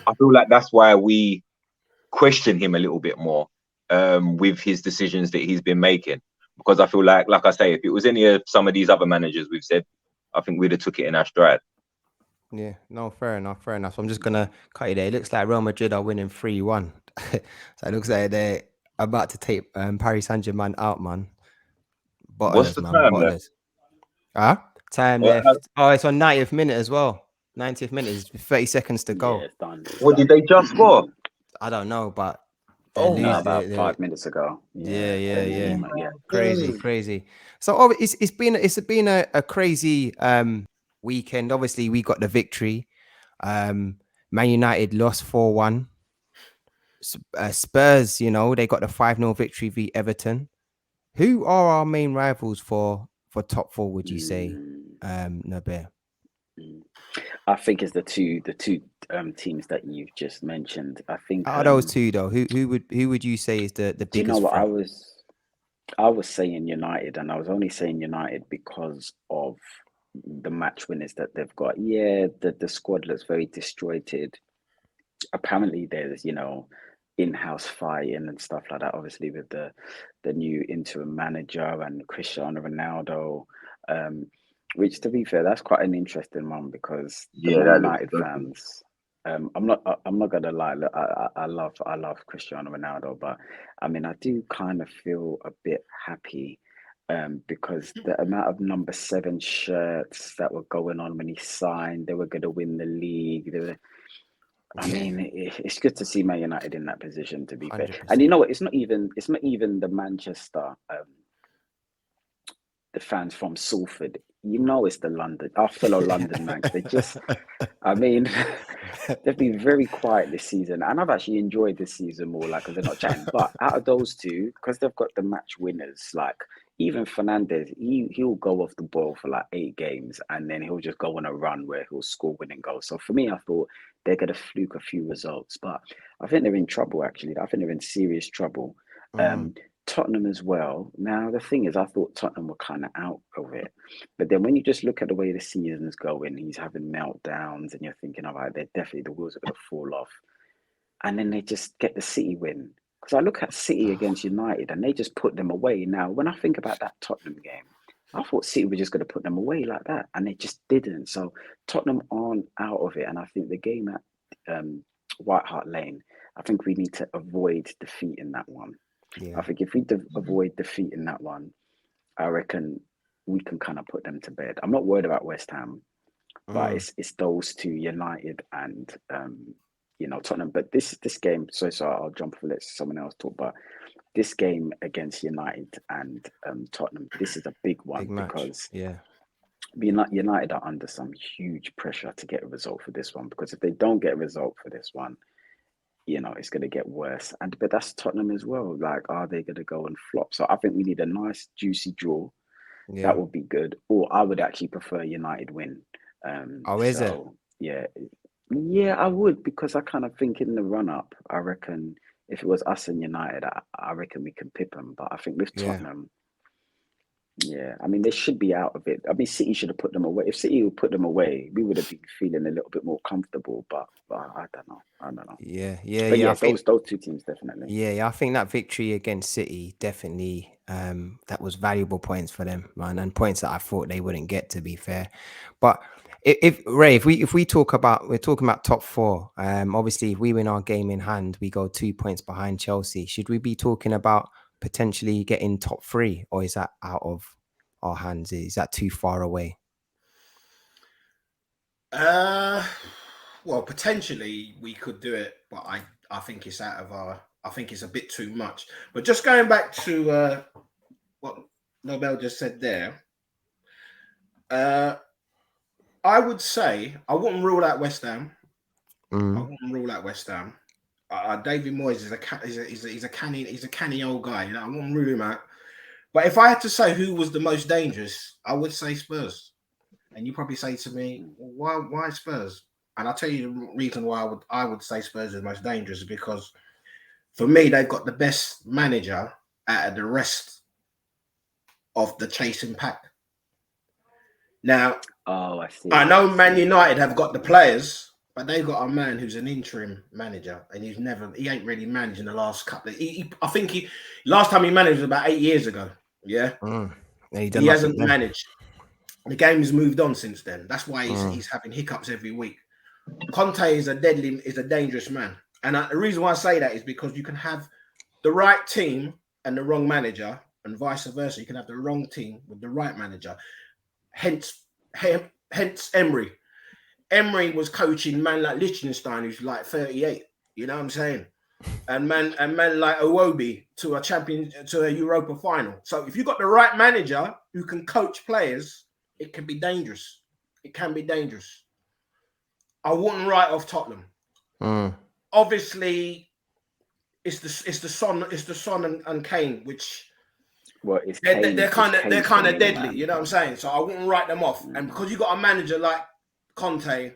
I feel like that's why we question him a little bit more with his decisions that he's been making. Because I feel like I say, if it was any of some of these other managers we've said, I think we'd have took it in our stride. Yeah, no, fair enough. So I'm just gonna cut you there. It looks like Real Madrid are winning 3-1. So it looks like they're about to take Paris Saint-Germain out, man. What's Bottlers, the man. time Bottlers. Time left? left. Oh, it's on 90th minute as well. 90th minute is 30 seconds to go. Yeah, it's done. What did they just score? I don't know, but No, about 5 minutes ago. Yeah. Yeah. Crazy. So it's been a crazy weekend. Obviously, we got the victory. Man United lost 4-1. Spurs, you know, they got the 5-0 victory v Everton. Who are our main rivals for top four, would you say, Naber? I think it's the two teams that you've just mentioned. I think Out of those two, though, who would you say is the biggest? Do you know what threat? I was saying United, and I was only saying United because of the match winners that they've got. Yeah, the squad looks very disjointed. Apparently, there's, you know, in-house fighting and stuff like that. Obviously, with the new interim manager and Cristiano Ronaldo, which, to be fair, that's quite an interesting one because the Man United fans. I'm not gonna lie. Look, I love Cristiano Ronaldo, but I mean, I do kind of feel a bit happy because the amount of number 7 shirts that were going on when he signed, they were going to win the league. I mean, it's good to see Man United in that position, to be fair. 100%. And you know what? It's not even the Manchester, the fans from Salford. You know, it's our fellow London man. They just, I mean, they've been very quiet this season, and I've actually enjoyed this season more, like, because they're not chatting. But out of those two, because they've got the match winners, like even Fernandes, he'll go off the ball for like 8 games, and then he'll just go on a run where he'll score winning goals. So for me, I thought they're going to fluke a few results, but I think they're in trouble. Actually, I think they're in serious trouble. Tottenham as well. Now, the thing is, I thought Tottenham were kind of out of it. But then when you just look at the way the season's going, he's having meltdowns and you're thinking, all right, the wheels are going to fall off. And then they just get the City win. Because I look at City against United and they just put them away. Now, when I think about that Tottenham game, I thought City were just going to put them away like that. And they just didn't. So Tottenham aren't out of it. And I think the game at White Hart Lane, I think we need to avoid defeat in that one. Yeah. I think if we avoid defeat in that one, I reckon we can kind of put them to bed. I'm not worried about West Ham, but it's those two, United and Tottenham. But this game, so I'll jump for let someone else talk. But this game against United and Tottenham, this is a big one Big match. because Yeah. United are under some huge pressure to get a result for this one, because if they don't get a result for this one, it's going to get worse. But that's Tottenham as well. Like, are they going to go and flop? So I think we need a nice juicy draw. Yeah. That would be good. Or I would actually prefer United win. Is it? Yeah, I would, because I kind of think in the run up, I reckon if it was us and United, I reckon we can pip them. But I think with Tottenham, I mean, they should be out of it. I mean, City should have put them away. If City would put them away, we would have been feeling a little bit more comfortable. But I don't know. Yeah. I think those two teams definitely. Yeah, I think that victory against City definitely that was valuable points for them, man, and points that I thought they wouldn't get, to be fair. But if we're talking about top four, obviously if we win our game in hand, we go 2 points behind Chelsea. Should we be talking about potentially getting top three, or is that out of our hands? Is that too far away? Well, potentially we could do it, but I think it's out of our. I think it's a bit too much. But just going back to what Nobel just said there, I would say I wouldn't rule out West Ham. I wouldn't rule out West Ham. David Moyes is a canny old guy. I wouldn't rule him out. But if I had to say who was the most dangerous, I would say Spurs. And you probably say to me, why Spurs? And I'll tell you the reason why I would say Spurs are the most dangerous, because for me, they've got the best manager out of the rest of the chasing pack. Now, I see. I know Man United have got the players, but they've got a man who's an interim manager, and he ain't really managed in the last couple of. I think last time he managed was about 8 years ago. Yeah, he hasn't managed. The game has moved on since then. That's why he's having hiccups every week. Conte is a dangerous man. And the reason why I say that is because you can have the right team and the wrong manager, and vice versa. You can have the wrong team with the right manager. Hence Emery. Emery was coaching man like Liechtenstein, who's like 38. You know what I'm saying? And man like Iwobi to a Europa final. So if you've got the right manager who can coach players, it can be dangerous. It can be dangerous. I wouldn't write off Tottenham. Obviously, it's the Son and Kane, which they're kind of deadly. Man. You know what I'm saying? So I wouldn't write them off. And because you got a manager like Conte.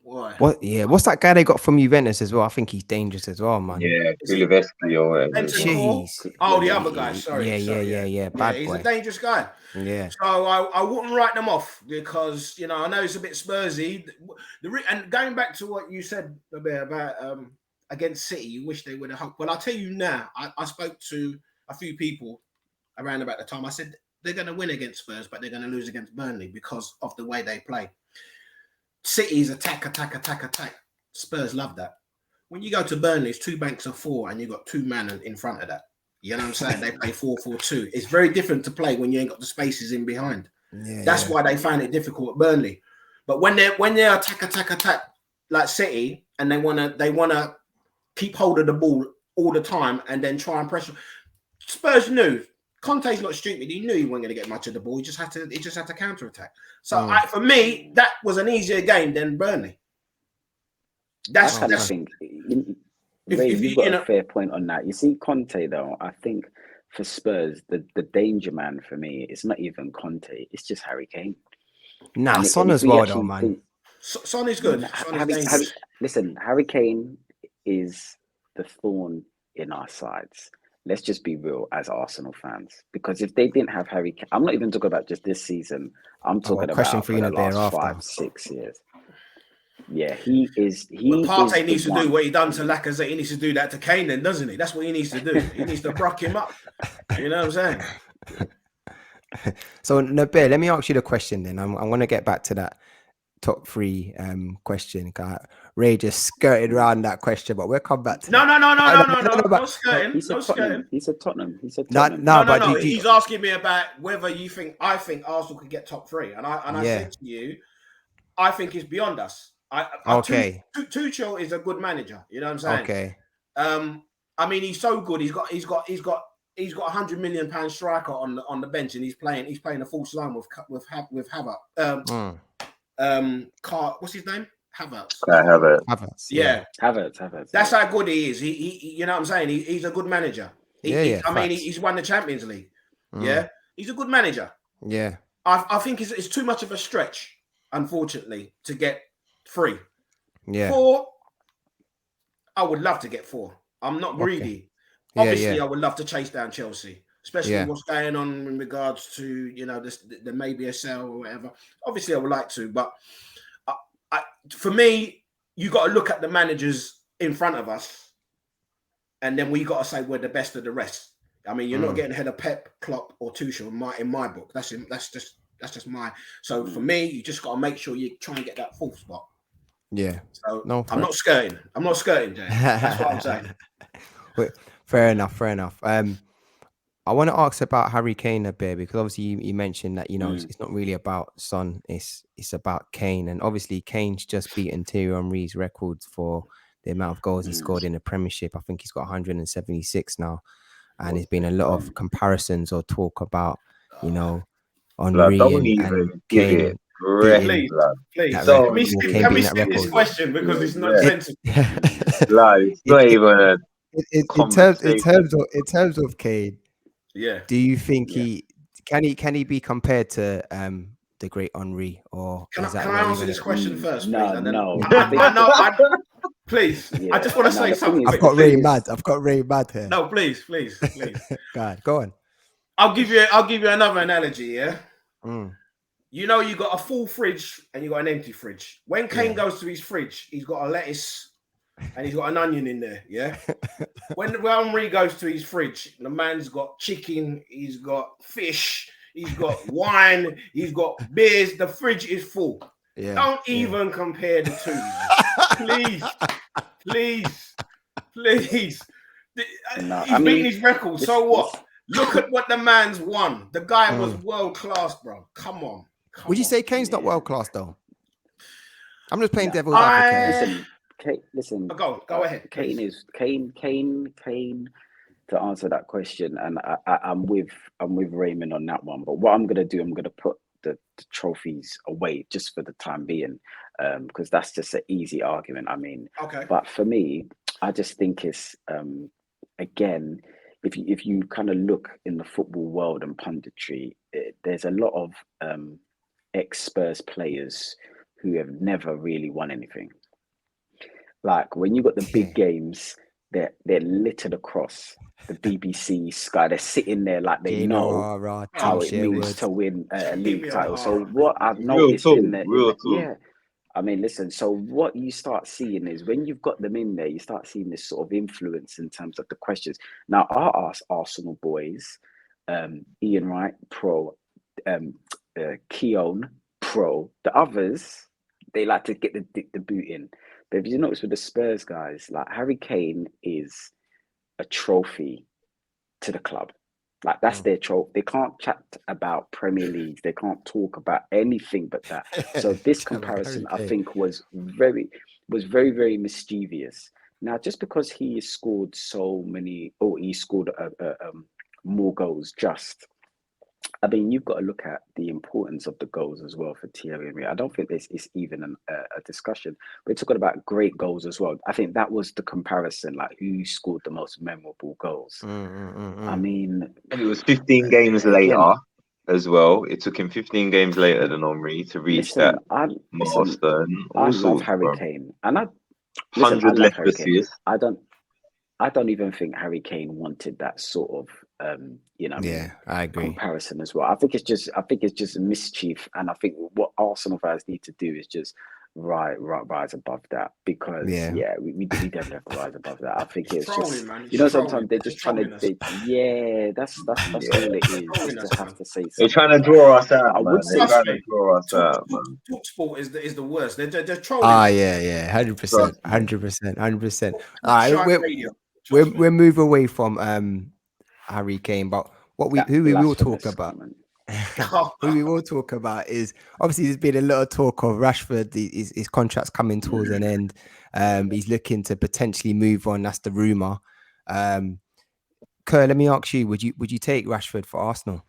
Boy. What's that guy they got from Juventus as well? I think he's dangerous as well, man. Yeah, Kulusevski or whatever. Jeez. Oh, the other guy. Sorry. Yeah. Bad he's boy. a dangerous guy. Yeah. So I wouldn't write them off, because I know it's a bit Spursy. And going back to what you said about against City, you wish they would have helped. Well, I'll tell you now. I spoke to a few people around about the time. I said they're going to win against Spurs, but they're going to lose against Burnley because of the way they play. City's attack. Spurs love that. When you go to Burnley, it's 2 banks of 4, and you've got 2 men in front of that. You know what I'm saying? They play 4-4-2. It's very different to play when you ain't got the spaces in behind. That's why they find it difficult at Burnley. But when they're attack like City, and they wanna keep hold of the ball all the time and then try and pressure. Spurs knew. Conte's not stupid. He knew he wasn't going to get much of the ball. He just had to counter attack. So for me, that was an easier game than Burnley. That's I think you've got a fair point on that. You see, Conte though, I think for Spurs, the danger man for me, it's not even Conte. It's just Harry Kane. Nah, Son as well, though, man. Son is good. Listen, Harry Kane is the thorn in our sides. Let's just be real as Arsenal fans, because if they didn't have Harry Kane, I'm not even talking about just this season. I'm talking about for the last 5-6 years. Yeah, he is. Partey needs to do what he done to Lacazette. He needs to do that to Kane, then, doesn't he? That's what he needs to do. He needs to bruck him up. You know what I'm saying? So, Nabil, let me ask you the question then. I'm going to get back to that. top three question. Ray just skirted around that question, but we'll come back to No, that. no but skirting. He said No Tottenham. skirting. He said Tottenham. He said No, Tottenham. no, No, but no. do you- He's asking me about whether I think Arsenal could get top three, and I Yeah. said to you, I think it's beyond us. Okay. Tuchel is a good manager. You know what I'm saying? Okay. I mean, he's so good. He's got £100 million striker on the bench, and he's playing a false line with Havertz. What's his name? Havertz. Havertz. Yeah. Havertz. That's how good he is. He you know what I'm saying? He's a good manager. I mean, he's won the Champions League. Yeah, he's a good manager. Yeah. I think it's too much of a stretch, unfortunately, to get 3. Yeah. 4, I would love to get 4. I'm not greedy. Obviously, I would love to chase down Chelsea, especially what's going on in regards to, there may be a sale or whatever. Obviously, I would like to, but for me, you got to look at the managers in front of us, and then we got to say we're the best of the rest. I mean, you're not getting ahead of Pep, Klopp, or Tuchel in my book. That's just my. So for me, you just got to make sure you try and get that 4th spot. Yeah. So no, I'm not skirting. Jay. That's what I'm saying. Wait, fair enough. I want to ask about Harry Kane a bit, because obviously you mentioned that it's not really about Son, it's about Kane, and obviously Kane's just beaten Thierry Henry's records for the amount of goals he scored in the Premiership. I think he's got 176 now, and there's been a lot of comparisons or talk about Henry and Kane. Please. Can we skip this question because it's nonsensical. It's not even a in terms of Kane. Yeah. Do you think he can be compared to the great Henry, or can I answer this question first, please? No. Please. Yeah. I just want to say something. I've got Ray mad here. No, please. Go on. I'll give you another analogy. Yeah. You got a full fridge and you got an empty fridge. When Kane goes to his fridge, he's got a lettuce and he's got an onion in there. Yeah. When Henry goes to his fridge, the man's got chicken, he's got fish, he's got wine, he's got beers. The fridge is full. Yeah. Don't even compare the two. Please. He's beating his record. So what? Look at what the man's won. The guy was world class, bro. Come on. Would you say Kane's not world class though? I'm just playing devil's advocate. Listen. Go ahead. Kane. To answer that question, and I'm with Raymond on that one. But what I'm gonna do, I'm gonna put the trophies away just for the time being, because that's just an easy argument. I mean, but for me, I just think it's again, if you kind of look in the football world and punditry, there's a lot of ex-Spurs players who have never really won anything. Like when you got the big games, they're littered across the BBC, Sky. They're sitting there like they know how it means to win a league title. So what I've noticed I mean, listen, so what you start seeing is when you've got them in there, you start seeing this sort of influence in terms of the questions. Now, our Arsenal boys, Ian Wright, pro, Keown, pro, the others, they like to get the boot in. But if you notice with the Spurs guys, like Harry Kane is a trophy to the club. Like that's their trophy. They can't chat about Premier Leagues. They can't talk about anything but that. So this comparison, I think, was very, very mischievous. Now, just because he has scored so many, or he scored more goals, I mean, you've got to look at the importance of the goals as well for Thierry Henry. I don't think this is even a discussion. We're talking about great goals as well. I think that was the comparison, like who scored the most memorable goals. I mean... And it was 15 games later as well. It took him 15 games later than Henry to reach that milestone. I love Harry Kane. And 100 left assists. I don't even think Harry Kane wanted that sort of, I agree. Comparison as well. I think it's just mischief, and I think what Arsenal fans need to do is just rise above that, because Yeah. we definitely have to rise above that. I think it's Trolling, just, man. It's you know, trolling. sometimes they're just trying Trolling us. to that's all it is, Trolling just to us, have man. to say They're something. trying to But draw us out, I man. would They're say trying to draw us out, man. Talk sport is the worst. They're trolling. Ah, yeah, 100%, Trust me. 100%, 100%. All Talk right, shy radio. Trust me. we're moving away from Harry Kane, but that who we will talk blasphemous about, comment. who we will talk about is obviously there's been a lot of talk of Rashford. His contract's coming towards an end. He's looking to potentially move on. That's the rumor. Kerr, let me ask you: Would you take Rashford for Arsenal?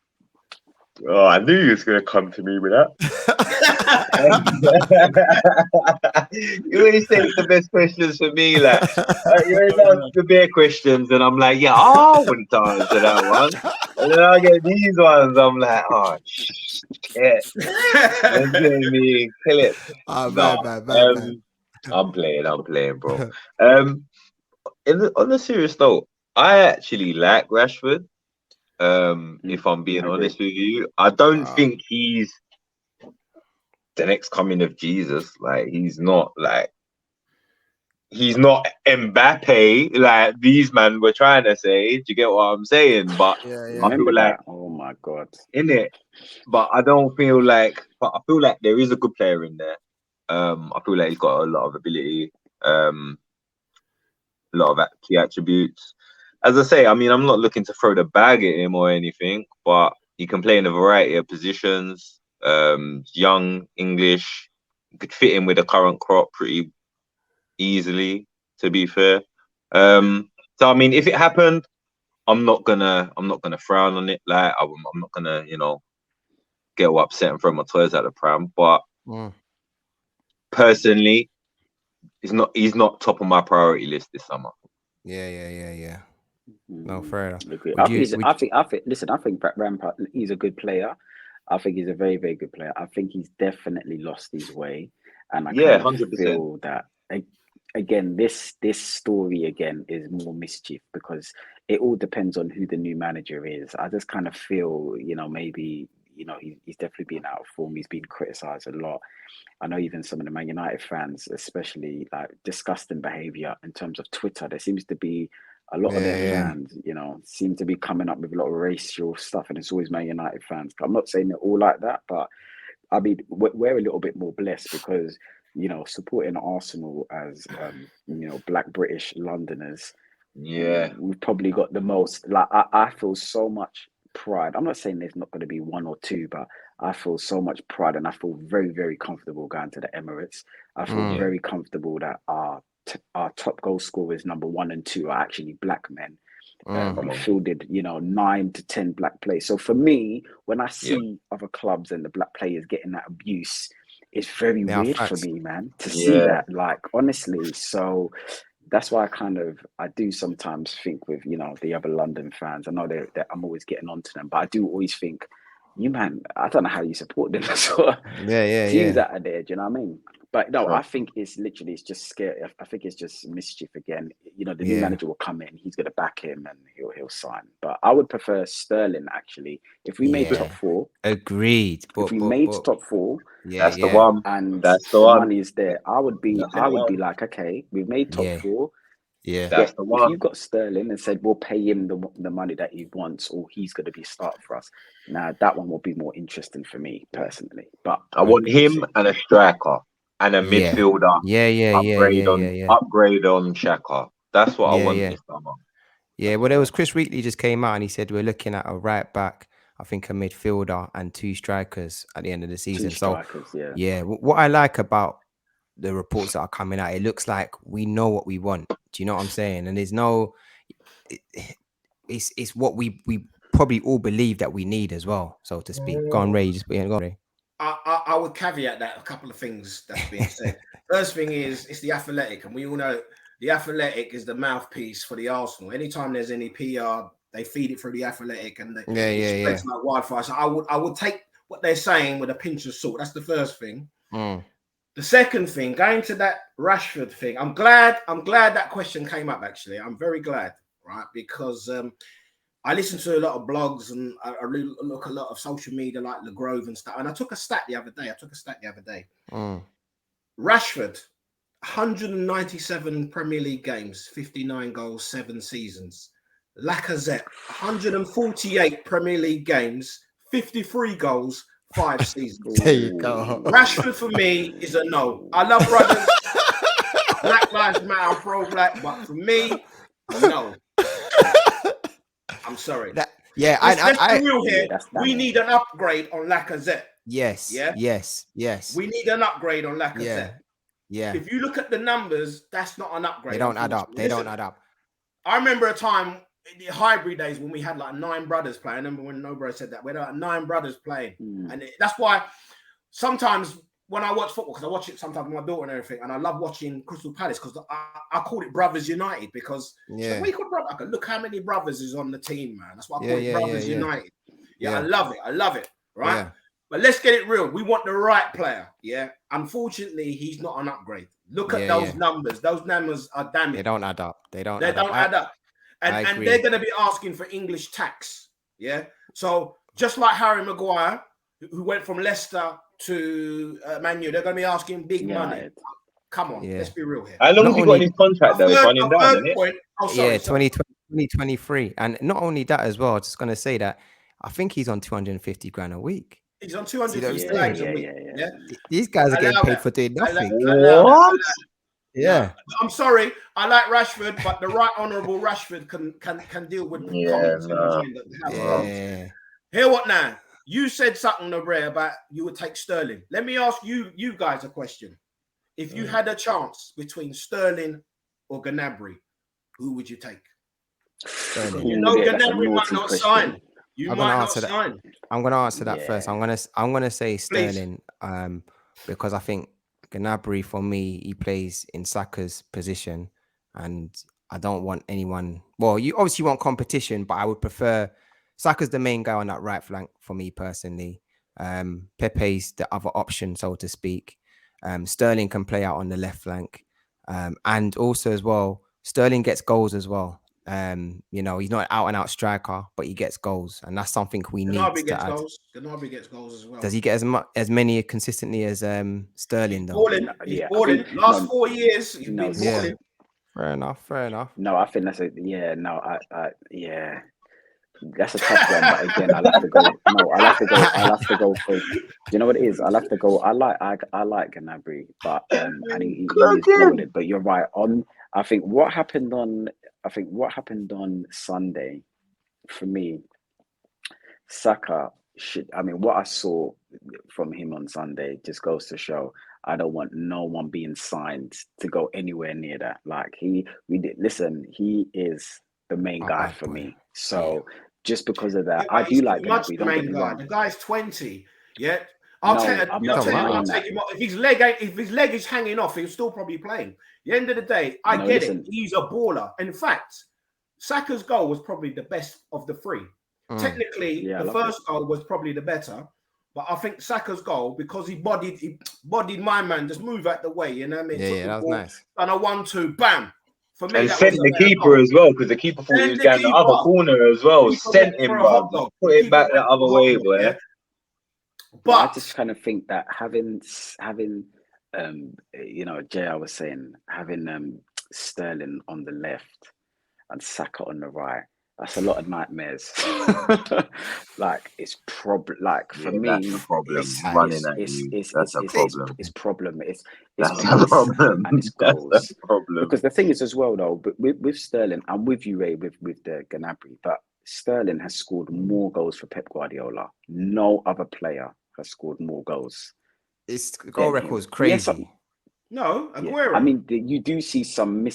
Oh, I knew you was gonna come to me with that. You always say the best questions for me, like you always ask the bare questions, and I'm like, yeah, I wouldn't answer that one. And then I get these ones, I'm like, oh shit, you're giving me kill it. Oh, No, bad. I'm playing, bro. On the serious note, I actually like Rashford. If I'm being I agree. honest with you, I don't Wow. think he's the next coming of Jesus. Like he's not Mbappe like these men were trying to say. Do you get what I'm saying? But Yeah. I Remember feel like that? Oh my God. in it, but I don't feel like. But I feel like there is a good player in there. I feel like he's got a lot of ability. A lot of key attributes. As I say, I mean, I'm not looking to throw the bag at him or anything, but he can play in a variety of positions. Young, English, could fit in with the current crop pretty easily, to be fair. So I mean, if it happened, I'm not gonna frown on it. Like I'm not gonna, get all upset and throw my toys at the pram. But personally, he's not top of my priority list this summer. Yeah. No, fair enough. Agree. Would you? I think. Listen, I think Rampart, he's a good player. I think he's a very, very good player. I think he's definitely lost his way, and I Yeah, kind of 100%. feel that again, this story again is more mischief, because it all depends on who the new manager is. I just kind of feel, maybe he's definitely been out of form. He's been criticised a lot. I know even some of the Man United fans, especially, like, disgusting behaviour in terms of Twitter. There seems to be a lot of their fans, seem to be coming up with a lot of racial stuff, and it's always Man United fans. I'm not saying they're all like that, but I mean, we're a little bit more blessed because, supporting Arsenal as, Black British Londoners, Yeah. we've probably got the most. Like, I feel so much pride. I'm not saying there's not going to be one or two, but I feel so much pride, and I feel very, very comfortable going to the Emirates. I feel very comfortable that our top goal scorers, number 1 and 2, are actually black men. We fielded, 9 to 10 black players. So for me, when I see other clubs and the black players getting that abuse, it's very weird for me, man, to see that. Like, honestly, so that's why I do sometimes think with, the other London fans. I know that I'm always getting onto them, but I do always think, you, man, I don't know how you support them. Sort of teams that are there. Do you know what I mean? But no, I think it's just scary. I think it's just mischief again. The new manager will come in, he's going to back him, and he'll sign. But I would prefer Sterling, actually. If we made top 4, agreed. If we made top 4, that's the one. and that's the the one. money is there, I would be like, okay, we've made top 4. Yeah, that's the one. If you got Sterling and said we'll pay him the money that he wants, or he's going to be a starter for us, now that one will be more interesting for me personally. But I want him and a striker and a midfielder. Upgrade on Xhaka. That's what I want this summer. Yeah, well, there was Chris Wheatley just came out and he said we're looking at a right back, I think a midfielder, and 2 strikers at the end of the season. 2 strikers, what I like about the reports that are coming out, it looks like we know what we want. Do you know what I'm saying? And there's no, it's what we probably all believe that we need as well, so to speak. Go on, Ray. Go on, Ray. I would caveat that a couple of things that's being said. First thing is, it's the Athletic, and we all know the Athletic is the mouthpiece for the Arsenal. Anytime there's any PR, they feed it through the Athletic, and it spreads like wildfire. So I would take what they're saying with a pinch of salt. That's the first thing. The second thing, going to that Rashford thing, I'm glad that question came up, actually. I'm very glad, right? Because I listen to a lot of blogs, and I look a lot of social media like Le Grove and stuff. And I took a stat the other day. Rashford, 197 Premier League games, 59 goals, 7 seasons. Lacazette, 148 Premier League games, 53 goals, 5 seasons. There you go. Rashford for me is a no. I love brothers. Black Lives Matter, pro-black, but for me, no. I'm sorry. Let's be real here. We need an upgrade on Lacazette. Yes. We need an upgrade on Lacazette. Yeah. If you look at the numbers, that's not an upgrade. They don't add up. I remember a time in the hybrid days when we had like 9 brothers playing. I remember when Nobro said that. We had like 9 brothers playing. And that's why sometimes when I watch football, because I watch it sometimes with my daughter and everything, and I love watching Crystal Palace because I call it Brothers United because we call brother. I can look how many brothers is on the team, man. That's why I call it Brothers United. I love it. Right? Yeah. But let's get it real. We want the right player. Yeah. Unfortunately, he's not an upgrade. Look at those numbers. Those numbers are damning. They don't add up. They don't add up. And they're going to be asking for English tax. Yeah. So just like Harry Maguire, who went from Leicester to Man U, they're going to be asking big money. Come on, let's be real here. How long has he got in his contract though? It's running down, isn't it? 2023. And not only that as well, I was just going to say that I think he's on 250 grand a week. He's on 250 grand a week. Yeah. These guys are getting paid for doing nothing. What? Yeah. I'm sorry. I like Rashford, but the right honourable Rashford can deal with comments. Hear what now? You said something, Nobre, about you would take Sterling. Let me ask you guys a question. If you had a chance between Sterling or Gnabry, who would you take? Sterling. You know Gnabry might not sign. I'm going to answer that first. I'm going to say Sterling because I think Gnabry, for me, he plays in Saka's position, and I don't want anyone. Well, you obviously want competition, but I would prefer Saka's the main guy on that right flank for me personally. Pepe's the other option, so to speak. Sterling can play out on the left flank, and also as well, Sterling gets goals as well. He's not an out-and-out striker, but he gets goals, and that's something we need to add. Gnabry gets goals as well. Does he get as many consistently as Sterling though? He's balling. Last 4 years, he's been balling. Fair enough. No, I think that's that's a tough one. But again, I'll have to go. No, I'll have to go for. Do you know what it is? I'll have to go. I like Gnabry, but and he is balling. But you're right. I think what happened on Sunday, for me, Saka should. I mean, what I saw from him on Sunday just goes to show I don't want no one being signed to go anywhere near that. Like he is the main guy for me. So just because of that, I do like Gnabry. Don't get me wrong. The guy's 20. Yeah. I'll take him off. If his leg is hanging off, he'll still probably playing. At the end of the day, I get it. He's a baller. In fact, Saka's goal was probably the best of the 3. Technically, the first goal was probably the better. But I think Saka's goal, because he bodied my man, just move out the way. You know what I mean? Yeah, that was nice. And a 1-2, bam. For me, and sent the keeper as well, because the keeper thought he was going the other corner as well. Sent him, put it back the other way, boy. Yeah. But I just kind of think that having Jay, was saying, having Sterling on the left and Saka on the right, that's a lot of nightmares. Like it's problem. Like for me, that's a problem. It's a problem. It's problem. It's a problem. And it's goals. That's a problem. Because the thing is as well, though, but with Sterling, I'm with you, Ray, with the Gnabry, but Sterling has scored more goals for Pep Guardiola. No other player has scored more goals. His goal record is crazy. No, Aguero. Yeah. I mean, you do see some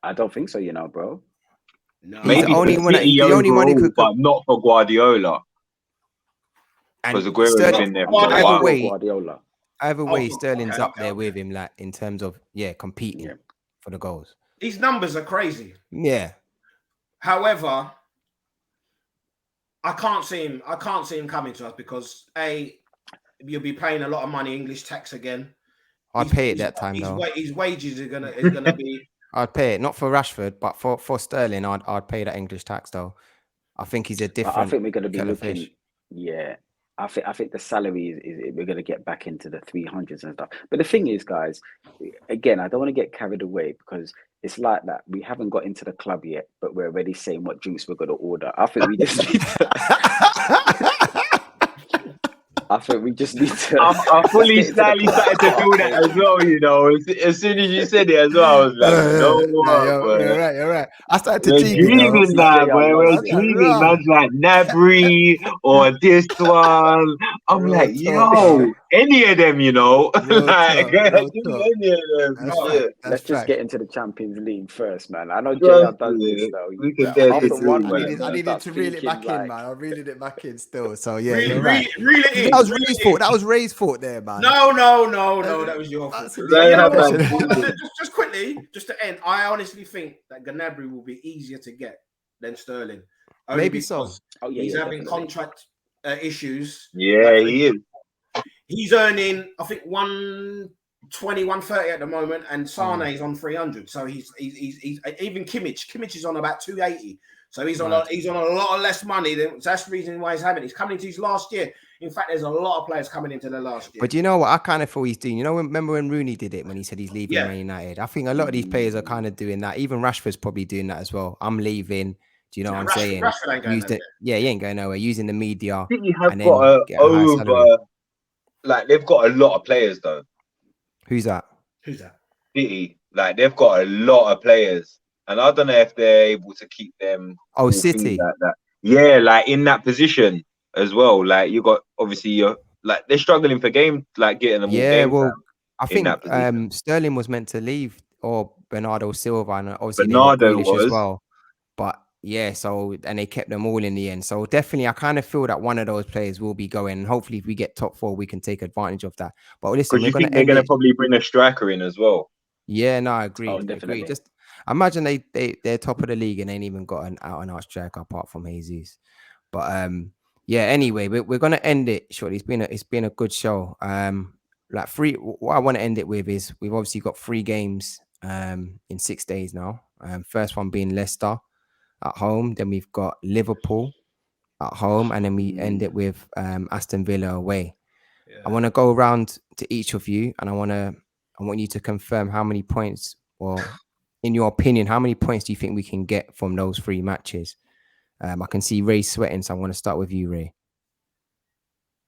I don't think so, bro. No. Maybe the only one who could, but not for Guardiola. Because Aguero's been there for a while. Guardiola. Either way, Sterling's up there with him, like in terms of competing for the goals. These numbers are crazy. Yeah. However, I can't see him coming to us because you'll be paying a lot of money, English tax again. I'd pay it that time though. His wages are gonna be. I'd pay it, not for Rashford, but for Sterling, I'd pay that English tax though. I think he's a different. I think we're going to be looking. Yeah, I think the salary is we're going to get back into the 300s and stuff. But the thing is, guys, again, I don't want to get carried away because it's like that. We haven't got into the club yet, but we're already saying what drinks we're going to order. I think we just need to. I think we just need to. I fully slightly started to do that as well, you know. As soon as you said it as well, I was like, You're right. I started to we're dream, you know. dreaming now, boy. We're I was like, dreaming. "Rah." Man's like Nabry or this one. I'm Real like, talk, bro. yo, any of them, you know. Real like, talk, real give talk. me any of them. That's Yeah. fact. That's Let's just fact. get into the Champions League first, man. I know JR Trust does this me, though. we can dare to After do, one man. win, I he needed starts to reel it back thinking in, like, man. I'm reeling it back in still. So yeah, Reel you're right. it in. That was Reel Ray's it in. fault. That was Ray's fault there, man. No, that was your fault. That's a But you know what? That Just quickly, just to end, I honestly think that Gnabry will be easier to get than Sterling. Only Maybe so. because oh yeah, he's yeah, having definitely. contract issues. Yeah, he is. He's earning, I think, 120, 130 at the moment, and Sane is on 300. So he's even Kimmich is on about 280. So he's on a lot of less money. That's the reason why he's having it. He's coming into his last year. In fact, there's a lot of players coming into their last year. But you know what? I kind of feel he's doing. You know, remember when Rooney did it when he said he's leaving Man United? I think a lot of these players are kind of doing that. Even Rashford's probably doing that as well. I'm leaving. Do you know what I'm saying? Rashford ain't going nowhere. Yeah, he ain't going nowhere. Using the media. I think you have and got then get a high salary. like they've got a lot of players though. Who's that? City, like they've got a lot of players, and I don't know if they're able to keep them. Oh, City. Like that. Yeah, like in that position as well. Like you got obviously you're like they're struggling for game, like getting them all game time I in that think position. Sterling was meant to leave, or Bernardo Silva, and obviously Bernardo they got Grealish was. as well. But yeah, so and they kept them all in the end. So definitely, I kind of feel that one of those players will be going. And hopefully, if we get top 4, we can take advantage of that. But listen, Because we're you going think to they're end going to it. probably bring a striker in as well. Yeah, no, I agree. Oh, I agree. definitely. Just imagine they're top of the league and ain't even got an out and out striker apart from Jesus. But yeah. Anyway, we're gonna end it shortly. It's been a good show. Like what I want to end it with is we've obviously got 3 games in 6 days now. First one being Leicester at home. Then we've got Liverpool at home, and then we end it with Aston Villa away. Yeah. I want to go around to each of you, and I want you to confirm how many points, or in your opinion, how many points do you think we can get from those 3 matches? I can see Ray sweating, so I want to start with you, Ray.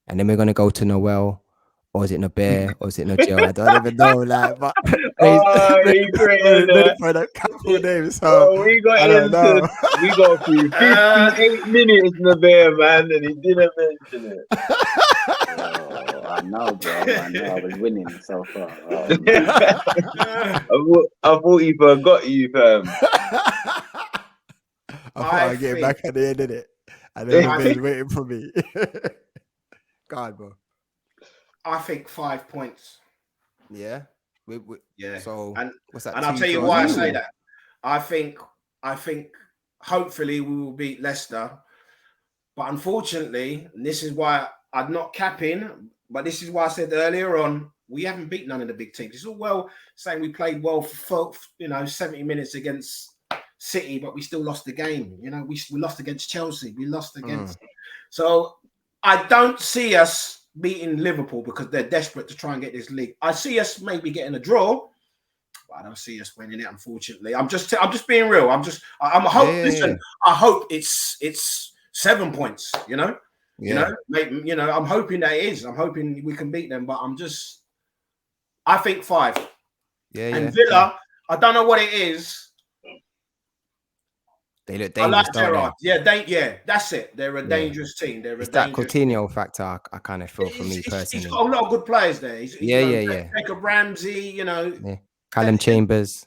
And then we're going to go to Noel, or is it Naber, or is it Nigel? I don't even know. Like, but ready for the couple names. So we got through 58 minutes, Naber, man, and he didn't mention it. I know, bro. I know. I was winning so far. I thought he forgot you, fam. I thought I'd get back at the end of it. And then Naber's waiting for me. Go on, bro. I think 5 points. Yeah. Yeah. So what's that? And I'll tell you why I say that. I think hopefully we will beat Leicester. But unfortunately, and this is why I'm not capping, but this is why I said earlier on, we haven't beat none of the big teams. It's all well saying we played well for 70 minutes against City, but we still lost the game. You know, we lost against Chelsea. We lost against. So I don't see us beating Liverpool because they're desperate to try and get this league. I see us maybe getting a draw, but I don't see us winning it. Unfortunately, I'm just being real. I hope it's 7 points. You know, I'm hoping that it is. I'm hoping we can beat them, but I think 5. Yeah, and Villa, I don't know what it is. They look dangerous, don't they? Yeah, that's it. They're a dangerous team. It's that Coutinho factor. I kind of feel for me personally. He's got a lot of good players there. Jacob Ramsey, Callum Chambers.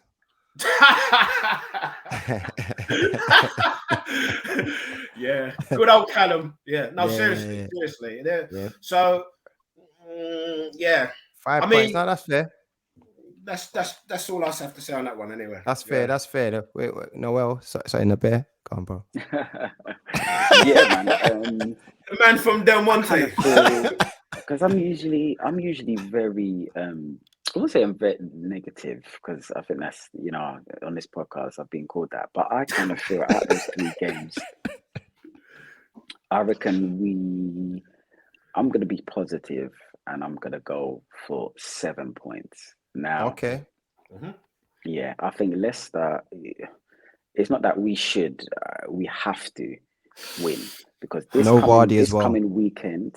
Yeah, good old Callum. Yeah, no, seriously. Yeah. So, 5 points. No, that's fair. That's all I have to say on that one anyway. That's fair. That's fair. Wait, Noel, sorry, Naber. Go on, bro. Yeah, man. The man from Del Monte. Because I'm usually very I won't say I'm very negative, because I think that's, on this podcast I've been called that, but I kind of feel out those 3 games, I reckon I'm going to be positive and I'm going to go for 7 points. Now, Okay. yeah, I think Leicester, it's not that we should, we have to win because Nobody as this well. coming weekend,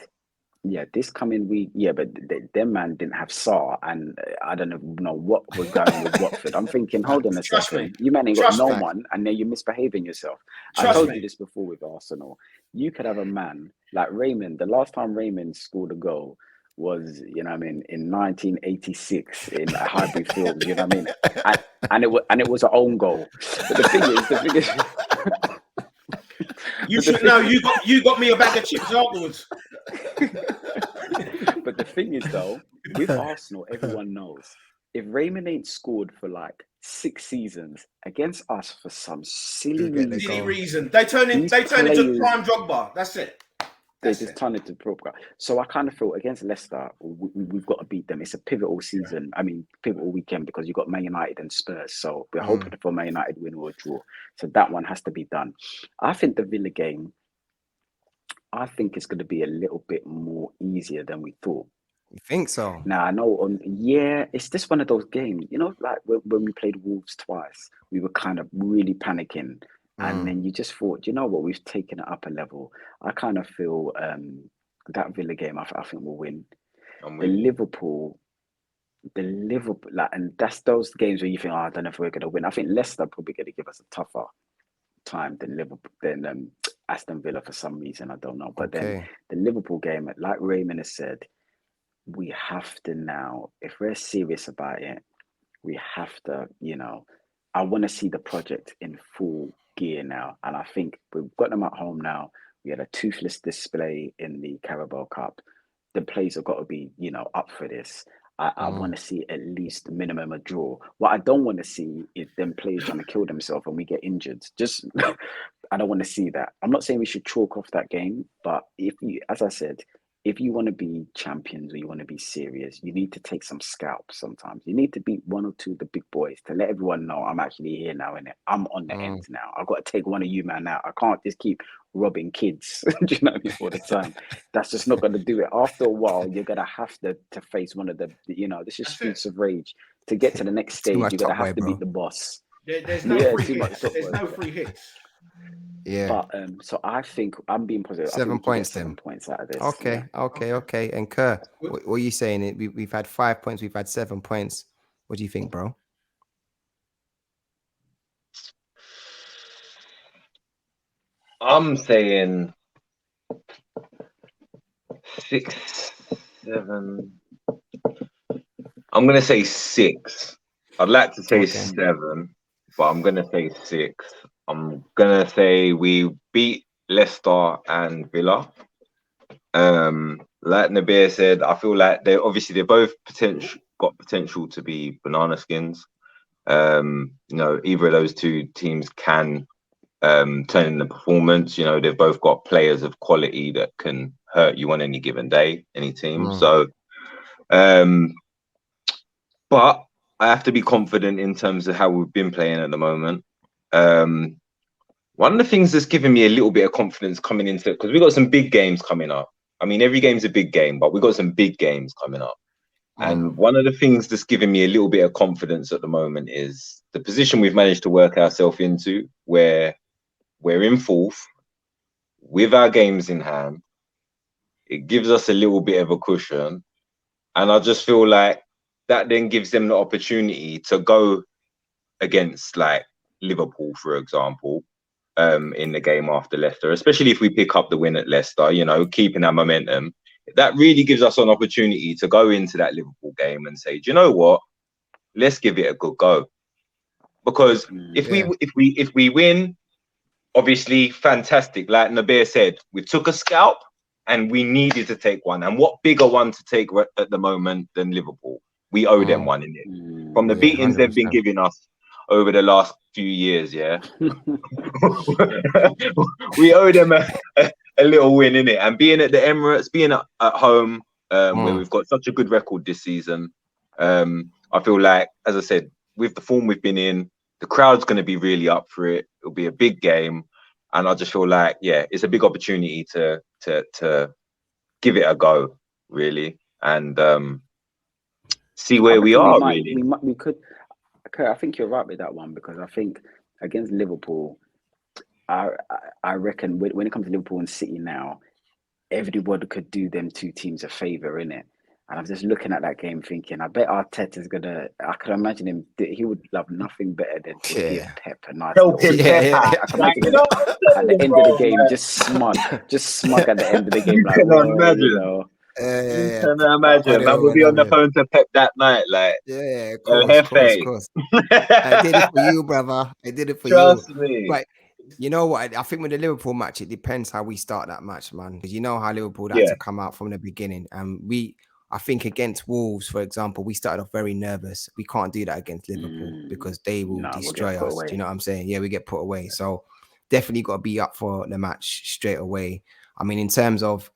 this coming week, but them man didn't have Saar, and I don't know what was going on with Watford. I'm thinking, hold on a Trust second, me. you man ain't got Trust no me. one, and then you're misbehaving yourself. I Trust told me. you this before with Arsenal. You could have a man like Raymond. The last time Raymond scored a goal was, you know what I mean, in 1986 in Highbury Field, you know what I mean? And it was an own goal. But the thing is, You should know you got me a bag of chips afterwards. But the thing is, though, with Arsenal, everyone knows if Raymond ain't scored for like 6 seasons against us for some silly reason, they turn into prime Drogba. That's it. They just turn into proper. So I kind of feel against Leicester, we've got to beat them. It's a pivotal season. I mean, pivotal weekend because you've got Man United and Spurs. So we're hoping for Man United win or a draw. So that one has to be done. I think the Villa game, I think it's going to be a little bit more easier than we thought. You think so? Now, I know, it's just one of those games, you know, like when we played Wolves twice, we were kind of really panicking. And then you just thought, you know what, we've taken it up a level. I kind of feel that Villa game, I think we'll win. The Liverpool, like, and that's those games where you think, I don't know if we're going to win. I think Leicester probably going to give us a tougher time than Liverpool, than Aston Villa for some reason. I don't know. But then the Liverpool game, like Raymond has said, we have to now, if we're serious about it, we have to, you know, I want to see the project in full gear now. And I think we've got them at home now. We had a toothless display in the Carabao Cup. The players have got to be, you know, up for this. I want to see at least minimum a draw. What I don't want to see is them players trying to kill themselves and we get injured. Just, I don't want to see that. I'm not saying we should chalk off that game, but if you, as I said, if you want to be champions or you want to be serious, you need to take some scalps sometimes. You need to beat one or two of the big boys to let everyone know I'm actually here now, innit? I'm on the end now. I've got to take one of you, man, out. I can't just keep robbing kids, do you know what I mean, all the time. That's just not going to do it. After a while, you're going to have to face one of the, you know, this is Streets of Rage. To get to the next stage, you're going to have to beat the boss. There's no free hits. There's no free hits. Yeah. But so I think I'm being positive. 7 points then. 7 points out of this. Okay. And Kerr, what are you saying? We've had 5 points. We've had 7 points. What do you think, bro? I'm saying 6, 7. I'm gonna say 6. I'd like to say 7, but I'm gonna say 6. I'm gonna say we beat Leicester and Villa. Like Nabir said, I feel like they're both got potential to be banana skins. You know, either of those two teams can turn in the performance. You know, they've both got players of quality that can hurt you on any given day, any team. So, but I have to be confident in terms of how we've been playing at the moment. One of the things that's given me a little bit of confidence coming into it, because we've got some big games coming up. I mean, every game's a big game, but we've got some big games coming up. And one of the things that's giving me a little bit of confidence at the moment is the position we've managed to work ourselves into, where we're in fourth with our games in hand. It gives us a little bit of a cushion. And I just feel like that then gives them the opportunity to go against like Liverpool, for example, in the game after Leicester, especially if we pick up the win at Leicester, you know, keeping our momentum. That really gives us an opportunity to go into that Liverpool game and say, do you know what? Let's give it a good go. Because if we win, obviously fantastic. Like Nabir said, we took a scalp and we needed to take one. And what bigger one to take at the moment than Liverpool? We owe them one, innit? From the beatings 100%. They've been giving us over the last few years, we owe them a little win, innit? And being at the Emirates, being at home, where we've got such a good record this season, I feel like, as I said, with the form we've been in, the crowd's going to be really up for it. It'll be a big game, and I just feel like, it's a big opportunity to give it a go, really, and see I where we reckon are. might, Really, we could. Okay, I think you're right with that one, because I think against Liverpool, I reckon when it comes to Liverpool and City now, everybody could do them two teams a favour, innit? And I'm just looking at that game thinking, I bet Arteta's gonna. I can imagine him. He would love nothing better than to give Pep a nice little. helping Yeah, Pep yeah. out. I can Like, imagine you him know what I'm at the saying, end bro? of the game, Like, just smug at the end of the game, you like, can well, you imagine. know. You Yeah, can But imagine. Man, we'll be on the phone to Pep that night, like yeah, of El course, Jefe. I did it for you, brother. I did it for you. Trust me. But you know what? I think with the Liverpool match, it depends how we start that match, man. Because you know how Liverpool had Yeah. to come out from the beginning, and I think against Wolves, for example, we started off very nervous. We can't do that against Liverpool because they will we'll get destroy put us. away. Do you know what I'm saying? Yeah, we get put away. So definitely got to be up for the match straight away. I mean, in terms of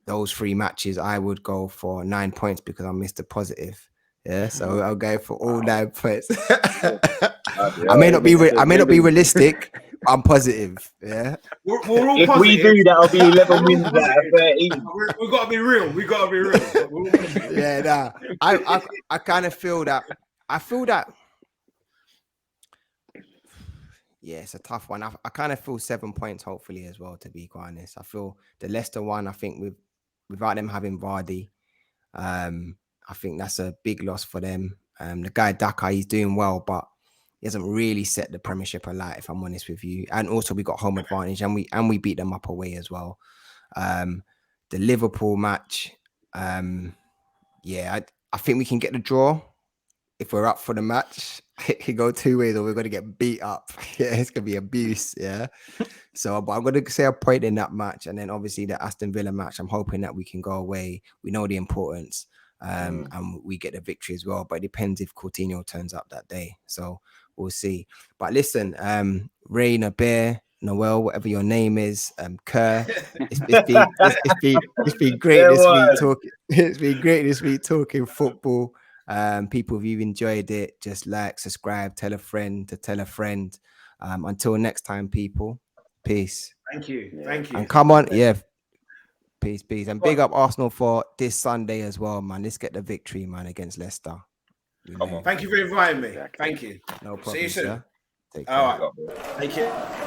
those 3 matches, I would go for 9 points because I'm Mr. Positive. Yeah, so I'll go for all 9 points. I may not be realistic, but I'm positive. Yeah. We're all If positive. we do, that'll be 11 We're all wins out of positive. 13. We gotta be real. We gotta be real. But we're all positive. Yeah, nah. I kind of feel that. Yeah, it's a tough one. I kind of feel 7 points, hopefully, as well, to be quite honest. I feel the Leicester one, I think without them having Vardy, I think that's a big loss for them. The guy Daka, he's doing well, but he hasn't really set the Premiership alight, if I'm honest with you. And also we got home advantage, and we beat them up away as well. The Liverpool match, yeah, I think we can get the draw if we're up for the match. It can go 2 ways, or we're going to get beat up. Yeah, it's going to be abuse. Yeah. So, but I'm going to say a point in that match. And then obviously the Aston Villa match, I'm hoping that we can go away. We know the importance and we get the victory as well. But it depends if Coutinho turns up that day. So we'll see. But listen, Raina, Bear, Noel, whatever your name is, Kerr, it's been great this week talking. It's been great this week talking football. People, if you've enjoyed it, just like, subscribe, tell a friend to tell a friend. Until next time, people, peace. Thank you. Thank you. And come on, peace. And big up Arsenal for this Sunday as well, man. Let's get the victory, man, against Leicester. Thank you for inviting me. Thank you. No problem. See you soon. Sir. Take care. All right. Take care.